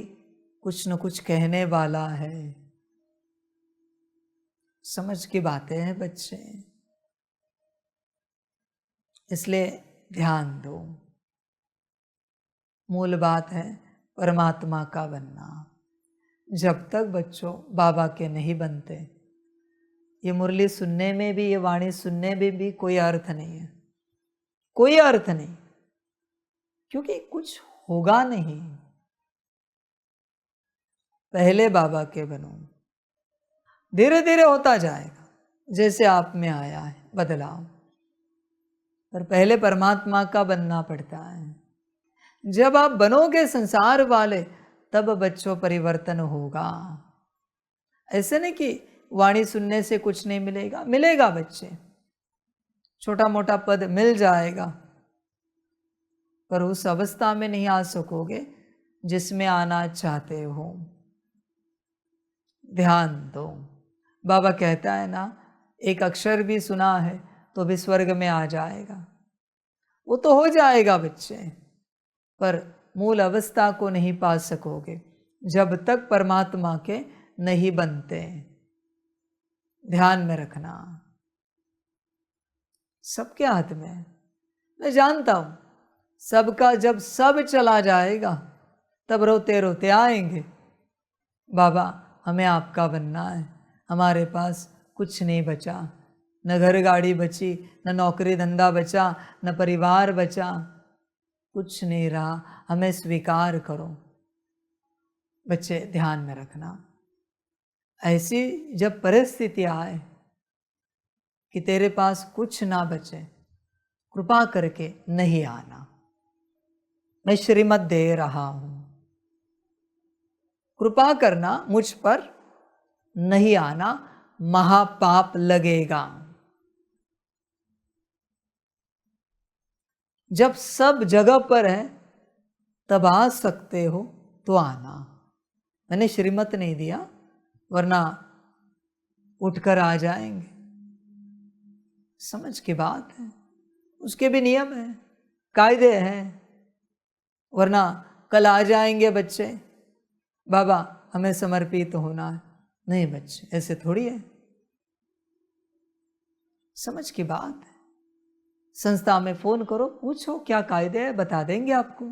कुछ न कुछ कहने वाला है। समझ की बातें हैं बच्चे, इसलिए ध्यान दो। मूल बात है परमात्मा का बनना। जब तक बच्चों बाबा के नहीं बनते, ये मुरली सुनने में भी, ये वाणी सुनने में भी कोई अर्थ नहीं है, कोई अर्थ नहीं, क्योंकि कुछ होगा नहीं। पहले बाबा के बनो, धीरे धीरे होता जाएगा, जैसे आप में आया है बदलाव, पर पहले परमात्मा का बनना पड़ता है। जब आप बनोगे संसार वाले, तब बच्चों परिवर्तन होगा। ऐसे नहीं कि वाणी सुनने से कुछ नहीं मिलेगा, मिलेगा बच्चे, छोटा मोटा पद मिल जाएगा, पर उस अवस्था में नहीं आ सकोगे जिसमें आना चाहते हो। ध्यान दो। बाबा कहता है ना, एक अक्षर भी सुना है तो भी स्वर्ग में आ जाएगा। वो तो हो जाएगा बच्चे, पर मूल अवस्था को नहीं पा सकोगे जब तक परमात्मा के नहीं बनते। ध्यान में रखना, सबके हाथ में है। मैं जानता हूं सबका जब सब चला जाएगा तब रोते रोते आएंगे, बाबा हमें आपका बनना है, हमारे पास कुछ नहीं बचा, न घर गाड़ी बची, न नौकरी धंधा बचा, न परिवार बचा, कुछ नहीं रहा, हमें स्वीकार करो। बच्चे ध्यान में रखना, ऐसी जब परिस्थिति आए कि तेरे पास कुछ ना बचे, कृपा करके नहीं आना। मैं श्रीमत दे रहा हूं, कृपा करना, मुझ पर नहीं आना, महापाप लगेगा। जब सब जगह पर है तब आ सकते हो तो आना। मैंने श्रीमत नहीं दिया, वरना उठकर आ जाएंगे। समझ की बात है, उसके भी नियम है, कायदे हैं, वरना कल आ जाएंगे बच्चे, बाबा हमें समर्पित होना है। नहीं बच्चे, ऐसे थोड़ी है, समझ की बात है। संस्था में फोन करो, पूछो क्या कायदे है, बता देंगे आपको,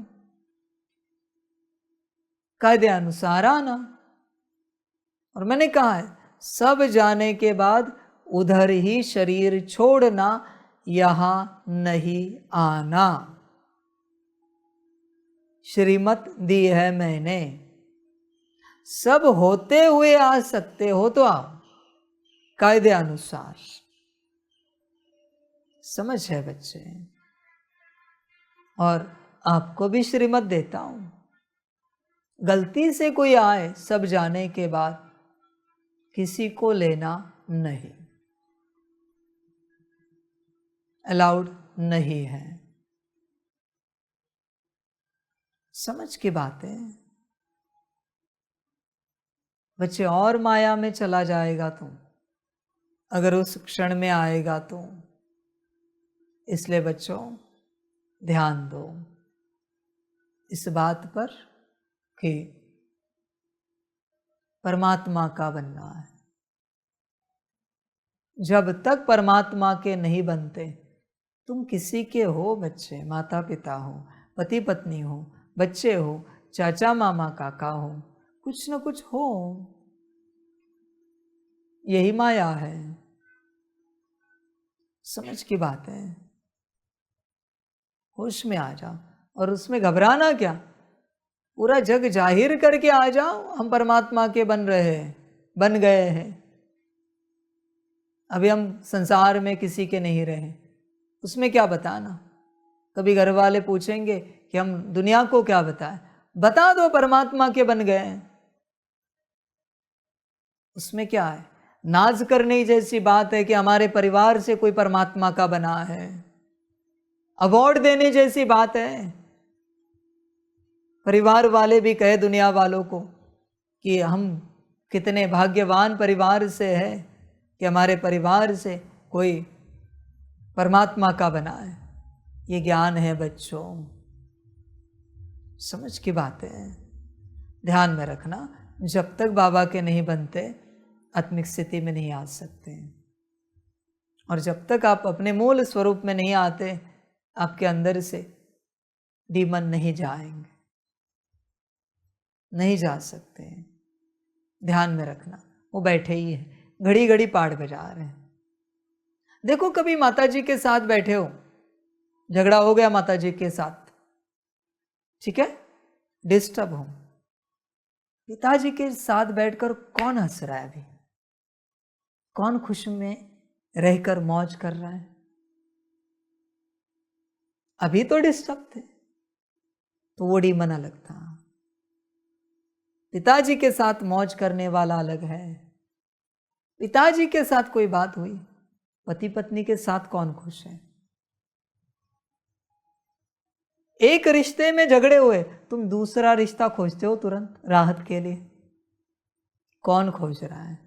कायदे अनुसार आना। और मैंने कहा है सब जाने के बाद उधर ही शरीर छोड़ना, यहां नहीं आना। श्रीमत दी है मैंने, सब होते हुए आ सकते हो तो आओ, कायदे अनुसार। समझ है बच्चे? और आपको भी श्रीमत देता हूं, गलती से कोई आए सब जाने के बाद, किसी को लेना नहीं, अलाउड नहीं है। समझ की बातें बच्चे, और माया में चला जाएगा तुम अगर उस क्षण में आएगा तो। इसलिए बच्चों ध्यान दो इस बात पर कि परमात्मा का बनना है। जब तक परमात्मा के नहीं बनते, तुम किसी के हो बच्चे, माता पिता हो, पति पत्नी हो, बच्चे हो, चाचा मामा काका हो, कुछ न कुछ हो, यही माया है। समझ की बात है, होश में आ जाओ, और उसमें घबराना क्या, पूरा जग जाहिर करके आ जाओ हम परमात्मा के बन रहे हैं, बन गए हैं। अभी हम संसार में किसी के नहीं रहे, उसमें क्या बताना। कभी घर वाले पूछेंगे कि हम दुनिया को क्या बताएं, बता दो परमात्मा के बन गए हैं। उसमें क्या है, नाज करने जैसी बात है कि हमारे परिवार से कोई परमात्मा का बना है, अवार्ड देने जैसी बात है। परिवार वाले भी कहे दुनिया वालों को कि हम कितने भाग्यवान परिवार से है कि हमारे परिवार से कोई परमात्मा का बना है। ये ज्ञान है बच्चों, समझ की बात है, ध्यान में रखना। जब तक बाबा के नहीं बनते आत्मिक स्थिति में नहीं आ सकते, और जब तक आप अपने मूल स्वरूप में नहीं आते आपके अंदर से डीमन नहीं जाएंगे, नहीं जा सकते। ध्यान में रखना, वो बैठे ही है, घड़ी घड़ी पाठ बजा रहे हैं। देखो कभी माता जी के साथ बैठे हो, झगड़ा हो गया माता जी के साथ, ठीक है, डिस्टर्ब हो, पिताजी के साथ बैठकर कौन हंस रहा है अभी, कौन खुश में रहकर मौज कर रहा है? अभी तो डिस्टर्ब थे, तो वो डीमन अलग था। पिताजी के साथ मौज करने वाला अलग है। पिताजी के साथ कोई बात हुई, पति पत्नी के साथ कौन खुश है? एक रिश्ते में झगड़े हुए, तुम दूसरा रिश्ता खोजते हो तुरंत राहत के लिए, कौन खोज रहा है?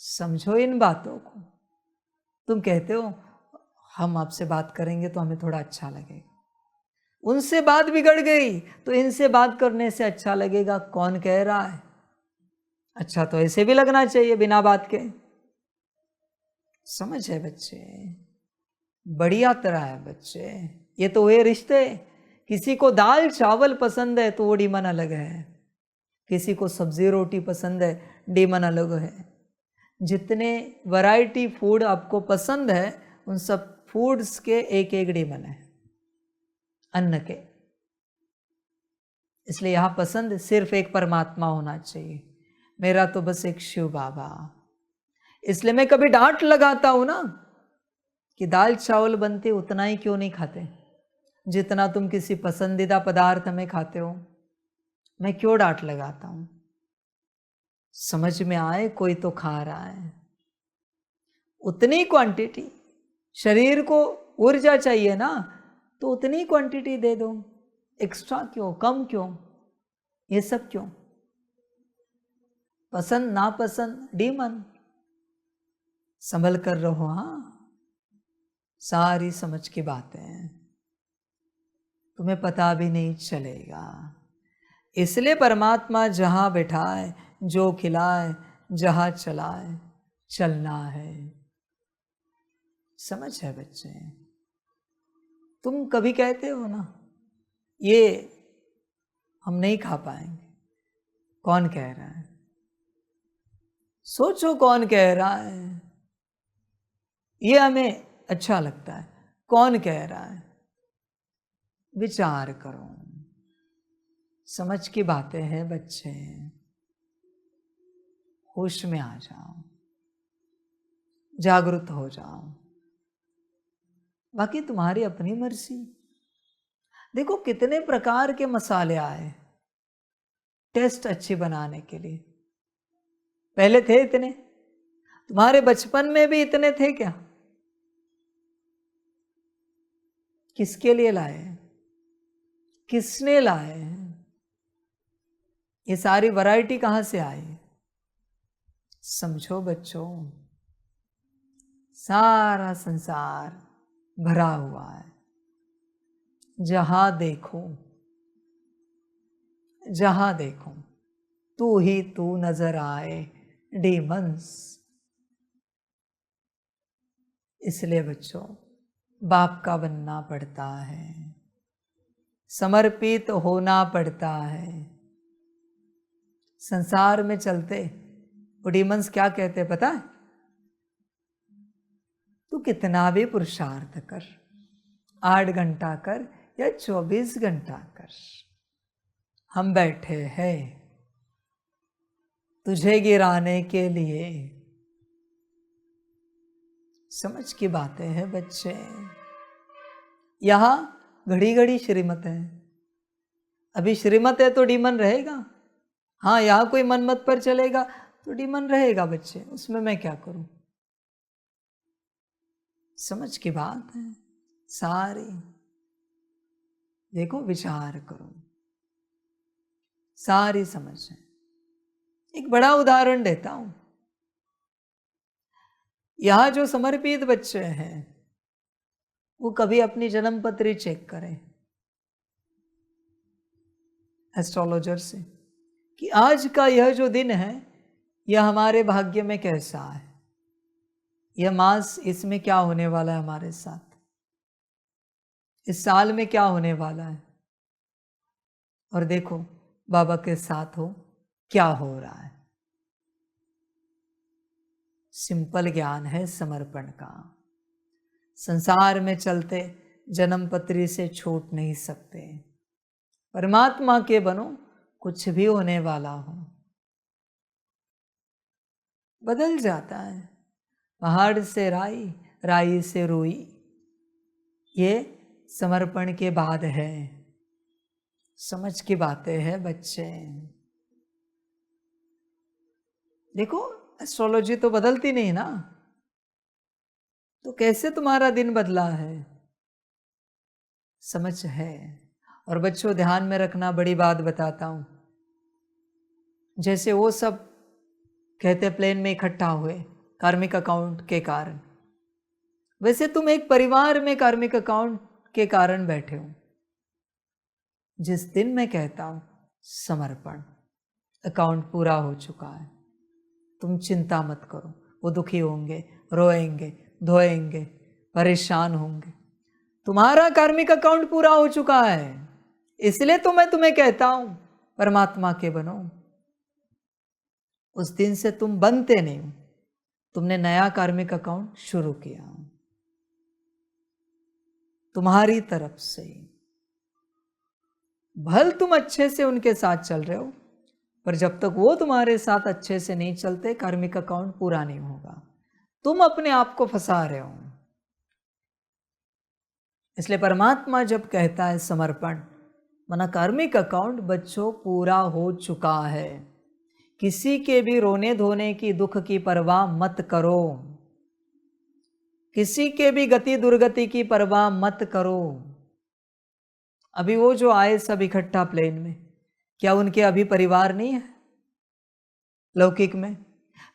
समझो इन बातों को। तुम कहते हो हम आपसे बात करेंगे तो हमें थोड़ा अच्छा लगेगा, उनसे बात बिगड़ गई तो इनसे बात करने से अच्छा लगेगा, कौन कह रहा है? अच्छा तो ऐसे भी लगना चाहिए बिना बात के। समझ है बच्चे, बढ़िया तरह है बच्चे। ये तो हुए रिश्ते। किसी को दाल चावल पसंद है तो वो डीमन अलग है, किसी को सब्जी रोटी पसंद है डीमन अलग है। जितने वैरायटी फूड आपको पसंद है उन सब फूड्स के एक एक डीमन है, अन्न के। इसलिए यहाँ पसंद सिर्फ एक परमात्मा होना चाहिए, मेरा तो बस एक शिव बाबा। इसलिए मैं कभी डांट लगाता हूं ना कि दाल चावल बनते उतना ही क्यों नहीं खाते जितना तुम किसी पसंदीदा पदार्थ में खाते हो। मैं क्यों डांट लगाता हूं? समझ में आए, कोई तो खा रहा है, उतनी क्वांटिटी। शरीर को ऊर्जा चाहिए ना, तो उतनी क्वांटिटी दे दो, एक्स्ट्रा क्यों, कम क्यों, ये सब क्यों? पसंद नापसंद डीमन। संभल कर रहो, हाँ, सारी समझ की बातें तुम्हें पता भी नहीं चलेगा। इसलिए परमात्मा जहां बैठाए, जो खिलाए, जहां चलाए, चलना है। समझ है बच्चे? तुम कभी कहते हो ना ये हम नहीं खा पाएंगे, कौन कह रहा है? सोचो कौन कह रहा है? ये हमें अच्छा लगता है, कौन कह रहा है? विचार करो, समझ की बातें हैं बच्चे, होश में आ जाओ, जागरूक हो जाओ। बाकी तुम्हारी अपनी मर्जी। देखो कितने प्रकार के मसाले आए टेस्ट अच्छी बनाने के लिए। पहले थे इतने? तुम्हारे बचपन में भी इतने थे क्या? किसके लिए लाए? किसने लाए? ये सारी वैरायटी कहां से आई? समझो बच्चों, सारा संसार भरा हुआ है, जहां देखो, जहां देखो तू ही तू नजर आए, डीमंस। इसलिए बच्चों बाप का बनना पड़ता है, समर्पित होना पड़ता है। संसार में चलते वो डीमंस क्या कहते पता है? तू कितना भी पुरुषार्थ कर, 8 घंटा कर या 24 घंटा कर, हम बैठे हैं तुझे गिराने के लिए। समझ की बातें हैं बच्चे। यहां घड़ी घड़ी श्रीमत है। अभी श्रीमत है तो डीमन रहेगा। हाँ, यहां कोई मनमत पर चलेगा तो डीमन रहेगा बच्चे, उसमें मैं क्या करूं। समझ की बात है सारी। देखो, विचार करो, सारी समझ है। एक बड़ा उदाहरण देता हूं। यहां जो समर्पित बच्चे हैं वो कभी अपनी जन्म पत्री चेक करें एस्ट्रोलॉजर से कि आज का यह जो दिन है यह हमारे भाग्य में कैसा है, यह मास इसमें क्या होने वाला है हमारे साथ, इस साल में क्या होने वाला है। और देखो बाबा के साथ हो क्या हो रहा है। सिंपल ज्ञान है समर्पण का। संसार में चलते जन्म पत्री से छूट नहीं सकते। परमात्मा के बनो, कुछ भी होने वाला हो बदल जाता है। पहाड़ से राई, राई से रुई, ये समर्पण के बाद है। समझ की बातें हैं बच्चे। देखो, एस्ट्रोलॉजी तो बदलती नहीं ना, तो कैसे तुम्हारा दिन बदला है। समझ है। और बच्चों ध्यान में रखना, बड़ी बात बताता हूं। जैसे वो सब कहते प्लेन में इकट्ठा हुए कार्मिक अकाउंट के कारण, वैसे तुम एक परिवार में कार्मिक अकाउंट के कारण बैठे हो। जिस दिन मैं कहता हूं समर्पण, अकाउंट पूरा हो चुका है, तुम चिंता मत करो। वो दुखी होंगे, रोएंगे, धोएंगे, परेशान होंगे। तुम्हारा कार्मिक अकाउंट पूरा हो चुका है, इसलिए तो मैं तुम्हें कहता हूं परमात्मा के बनो। उस दिन से तुम बनते नहीं हो, तुमने नया कार्मिक अकाउंट शुरू किया तुम्हारी तरफ से। भल तुम अच्छे से उनके साथ चल रहे हो, पर जब तक वो तुम्हारे साथ अच्छे से नहीं चलते कार्मिक अकाउंट पूरा नहीं होगा। तुम अपने आप को फंसा रहे हो। इसलिए परमात्मा जब कहता है समर्पण, माना कार्मिक अकाउंट बच्चों पूरा हो चुका है। किसी के भी रोने धोने की, दुख की परवाह मत करो। किसी के भी गति दुर्गति की परवाह मत करो। अभी वो जो आए सब इकट्ठा प्लेन में, क्या उनके अभी परिवार नहीं है लौकिक में?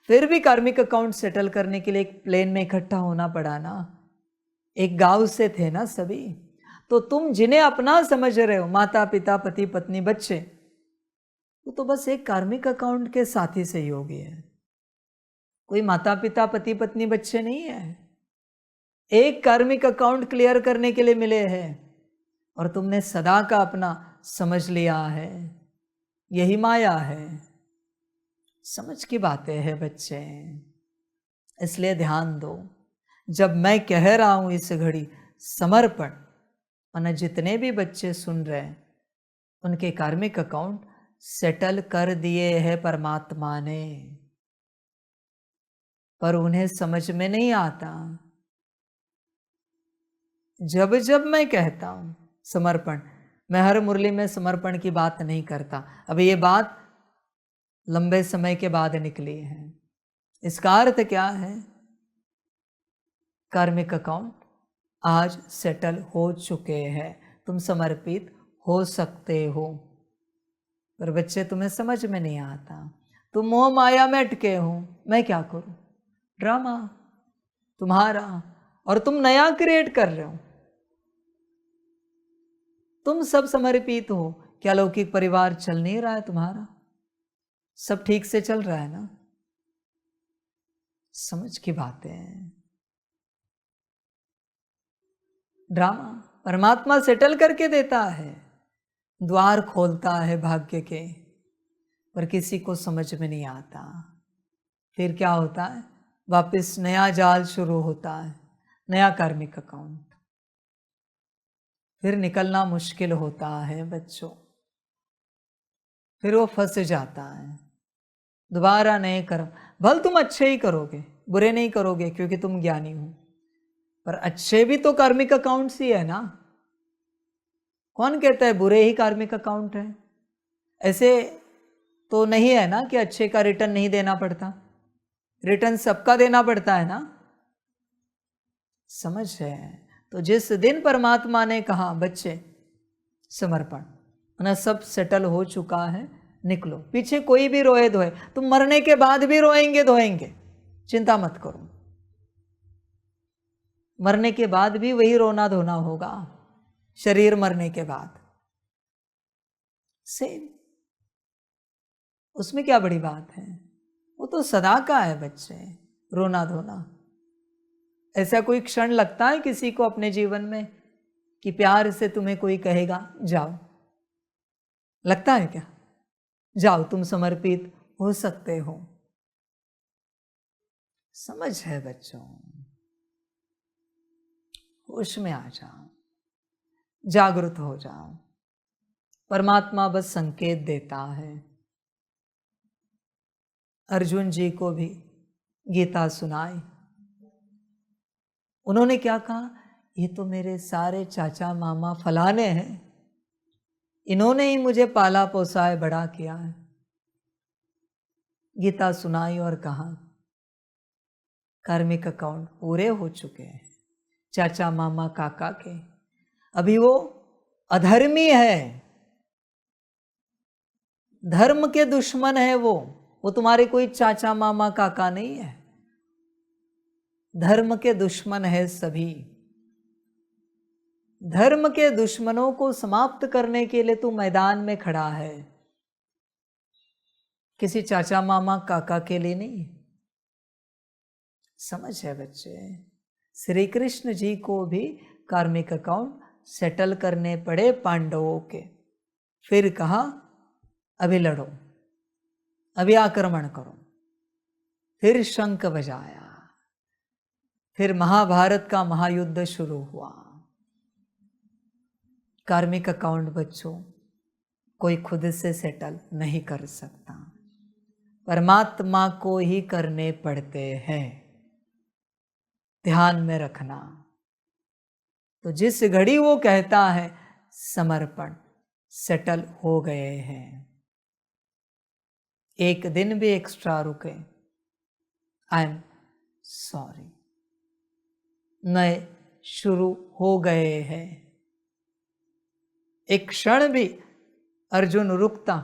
फिर भी कार्मिक अकाउंट सेटल करने के लिए एक प्लेन में इकट्ठा होना पड़ा ना। एक गांव से थे ना सभी। तो तुम जिन्हें अपना समझ रहे हो, माता पिता पति पत्नी बच्चे, वो तो बस एक कार्मिक अकाउंट के साथी सहयोगी है। कोई माता पिता पति पत्नी बच्चे नहीं है। एक कार्मिक अकाउंट क्लियर करने के लिए मिले हैं और तुमने सदा का अपना समझ लिया है। यही माया है। समझ की बातें हैं बच्चे। इसलिए ध्यान दो, जब मैं कह रहा हूं इस घड़ी समर्पण, माना जितने भी बच्चे सुन रहे हैं उनके कार्मिक अकाउंट सेटल कर दिए हैं परमात्मा ने, पर उन्हें समझ में नहीं आता। जब जब मैं कहता हूं समर्पण, मैं हर मुरली में समर्पण की बात नहीं करता। अभी ये बात लंबे समय के बाद निकली है। इसका अर्थ क्या है? कार्मिक अकाउंट आज सेटल हो चुके हैं, तुम समर्पित हो सकते हो। पर बच्चे तुम्हें समझ में नहीं आता, तुम मोह माया में अटके हो। मैं क्या करूं? ड्रामा तुम्हारा, और तुम नया क्रिएट कर रहे हो। तुम सब समर्पित हो, क्या लौकिक परिवार चल नहीं रहा है तुम्हारा? सब ठीक से चल रहा है ना? समझ की बातें हैं। ड्रामा परमात्मा सेटल करके देता है, द्वार खोलता है भाग्य के, पर किसी को समझ में नहीं आता। फिर क्या होता है? वापस नया जाल शुरू होता है, नया कार्मिक अकाउंट। फिर निकलना मुश्किल होता है बच्चों, फिर वो फंस जाता है। दोबारा नए कर्म, भल तुम अच्छे ही करोगे, बुरे नहीं करोगे क्योंकि तुम ज्ञानी हो, पर अच्छे भी तो कार्मिक अकाउंट्स ही है ना। कौन कहता है बुरे ही कार्मिक अकाउंट है? ऐसे तो नहीं है ना कि अच्छे का रिटर्न नहीं देना पड़ता, रिटर्न सबका देना पड़ता है ना। समझ है? तो जिस दिन परमात्मा ने कहा बच्चे समर्पण, ना सब सेटल हो चुका है, निकलो। पीछे कोई भी रोए धोए, तुम मरने के बाद भी रोएंगे धोएंगे, चिंता मत करो। मरने के बाद भी वही रोना धोना होगा, शरीर मरने के बाद सेम। उसमें क्या बड़ी बात है? वो तो सदा का है बच्चे, रोना धोना। ऐसा कोई क्षण लगता है किसी को अपने जीवन में कि प्यार से तुम्हें कोई कहेगा जाओ? लगता है क्या? जाओ, तुम समर्पित हो सकते हो। समझ है बच्चों? होश में आ जाओ, जागृत हो जाओ। परमात्मा बस संकेत देता है। अर्जुन जी को भी गीता सुनाई, उन्होंने क्या कहा? ये तो मेरे सारे चाचा मामा फलाने हैं, इन्होंने ही मुझे पाला पोसा है, बड़ा किया है। गीता सुनाई और कहा कार्मिक अकाउंट पूरे हो चुके हैं चाचा मामा काका के। अभी वो अधर्मी है, धर्म के दुश्मन है वो तुम्हारे कोई चाचा मामा काका नहीं है, धर्म के दुश्मन है सभी। धर्म के दुश्मनों को समाप्त करने के लिए तू मैदान में खड़ा है, किसी चाचा मामा काका के लिए नहीं। समझ है बच्चे? श्री कृष्ण जी को भी कार्मिक अकाउंट सेटल करने पड़े पांडवों के। फिर कहा अभी लड़ो, अभी आक्रमण करो। फिर शंख बजाया, फिर महाभारत का महायुद्ध शुरू हुआ। कार्मिक अकाउंट बच्चों कोई खुद से सेटल नहीं कर सकता, परमात्मा को ही करने पड़ते हैं। ध्यान में रखना। तो जिस घड़ी वो कहता है समर्पण, सेटल हो गए हैं। एक दिन भी एक्स्ट्रा रुके, आई एम सॉरी, नए शुरू हो गए हैं। एक क्षण भी अर्जुन रुकता,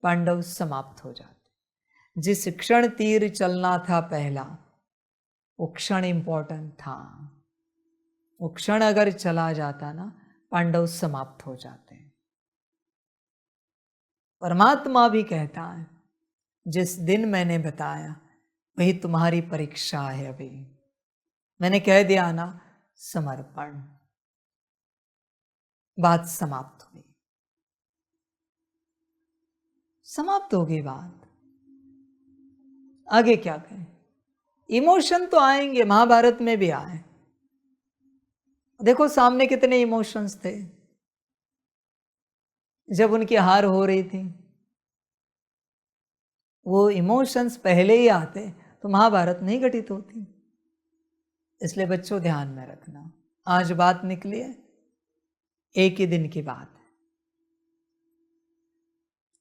पांडव समाप्त हो जाते। जिस क्षण तीर चलना था पहला, वो क्षण इंपॉर्टेंट था। वो क्षण अगर चला जाता ना, पांडव समाप्त हो जाते। परमात्मा भी कहता है जिस दिन मैंने बताया वही तुम्हारी परीक्षा है। अभी मैंने कह दिया ना समर्पण, बात समाप्त हुई, समाप्त हो गई बात। आगे क्या कहें? इमोशन तो आएंगे, महाभारत में भी आए। देखो सामने कितने इमोशंस थे जब उनकी हार हो रही थी। वो इमोशंस पहले ही आते तो महाभारत नहीं घटित होती। इसलिए बच्चों ध्यान में रखना, आज बात निकली है, एक ही दिन की बात है,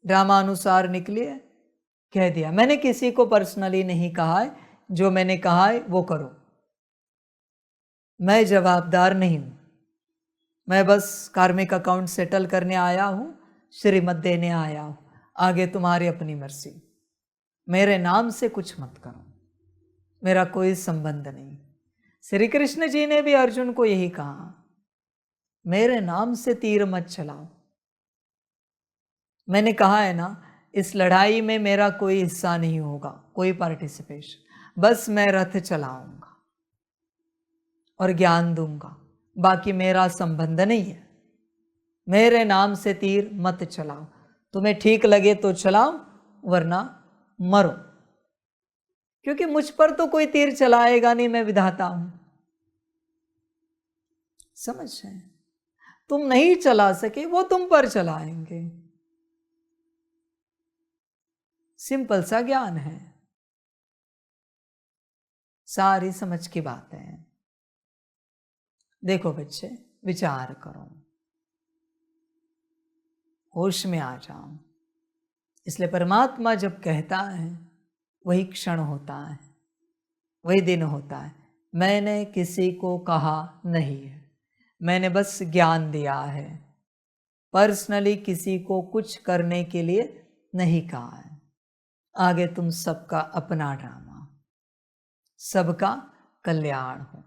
ड्रामा अनुसार निकली है, कह दिया। मैंने किसी को पर्सनली नहीं कहा है, जो मैंने कहा है वो करो। मैं जवाबदार नहीं हूं, मैं बस कार्मिक अकाउंट सेटल करने आया हूं, श्रीमत देने आया हूं। आगे तुम्हारी अपनी मर्जी, मेरे नाम से कुछ मत करो, मेरा कोई संबंध नहीं। श्री कृष्ण जी ने भी अर्जुन को यही कहा, मेरे नाम से तीर मत चलाओ। मैंने कहा है ना, इस लड़ाई में मेरा कोई हिस्सा नहीं होगा, कोई पार्टिसिपेशन, बस मैं रथ चलाऊंगा और ज्ञान दूंगा, बाकी मेरा संबंध नहीं है। मेरे नाम से तीर मत चलाओ, तुम्हें ठीक लगे तो चलाओ, वरना मरो, क्योंकि मुझ पर तो कोई तीर चलाएगा नहीं, मैं विधाता हूं। समझ है? तुम नहीं चला सके वो तुम पर चलाएंगे। सिंपल सा ज्ञान है, सारी समझ की बातें हैं। देखो बच्चे, विचार करो, होश में आ जाओ। इसलिए परमात्मा जब कहता है वही क्षण होता है, वही दिन होता है। मैंने किसी को कहा नहीं है, मैंने बस ज्ञान दिया है, पर्सनली किसी को कुछ करने के लिए नहीं कहा है। आगे तुम सबका अपना ड्रामा, सबका कल्याण हो।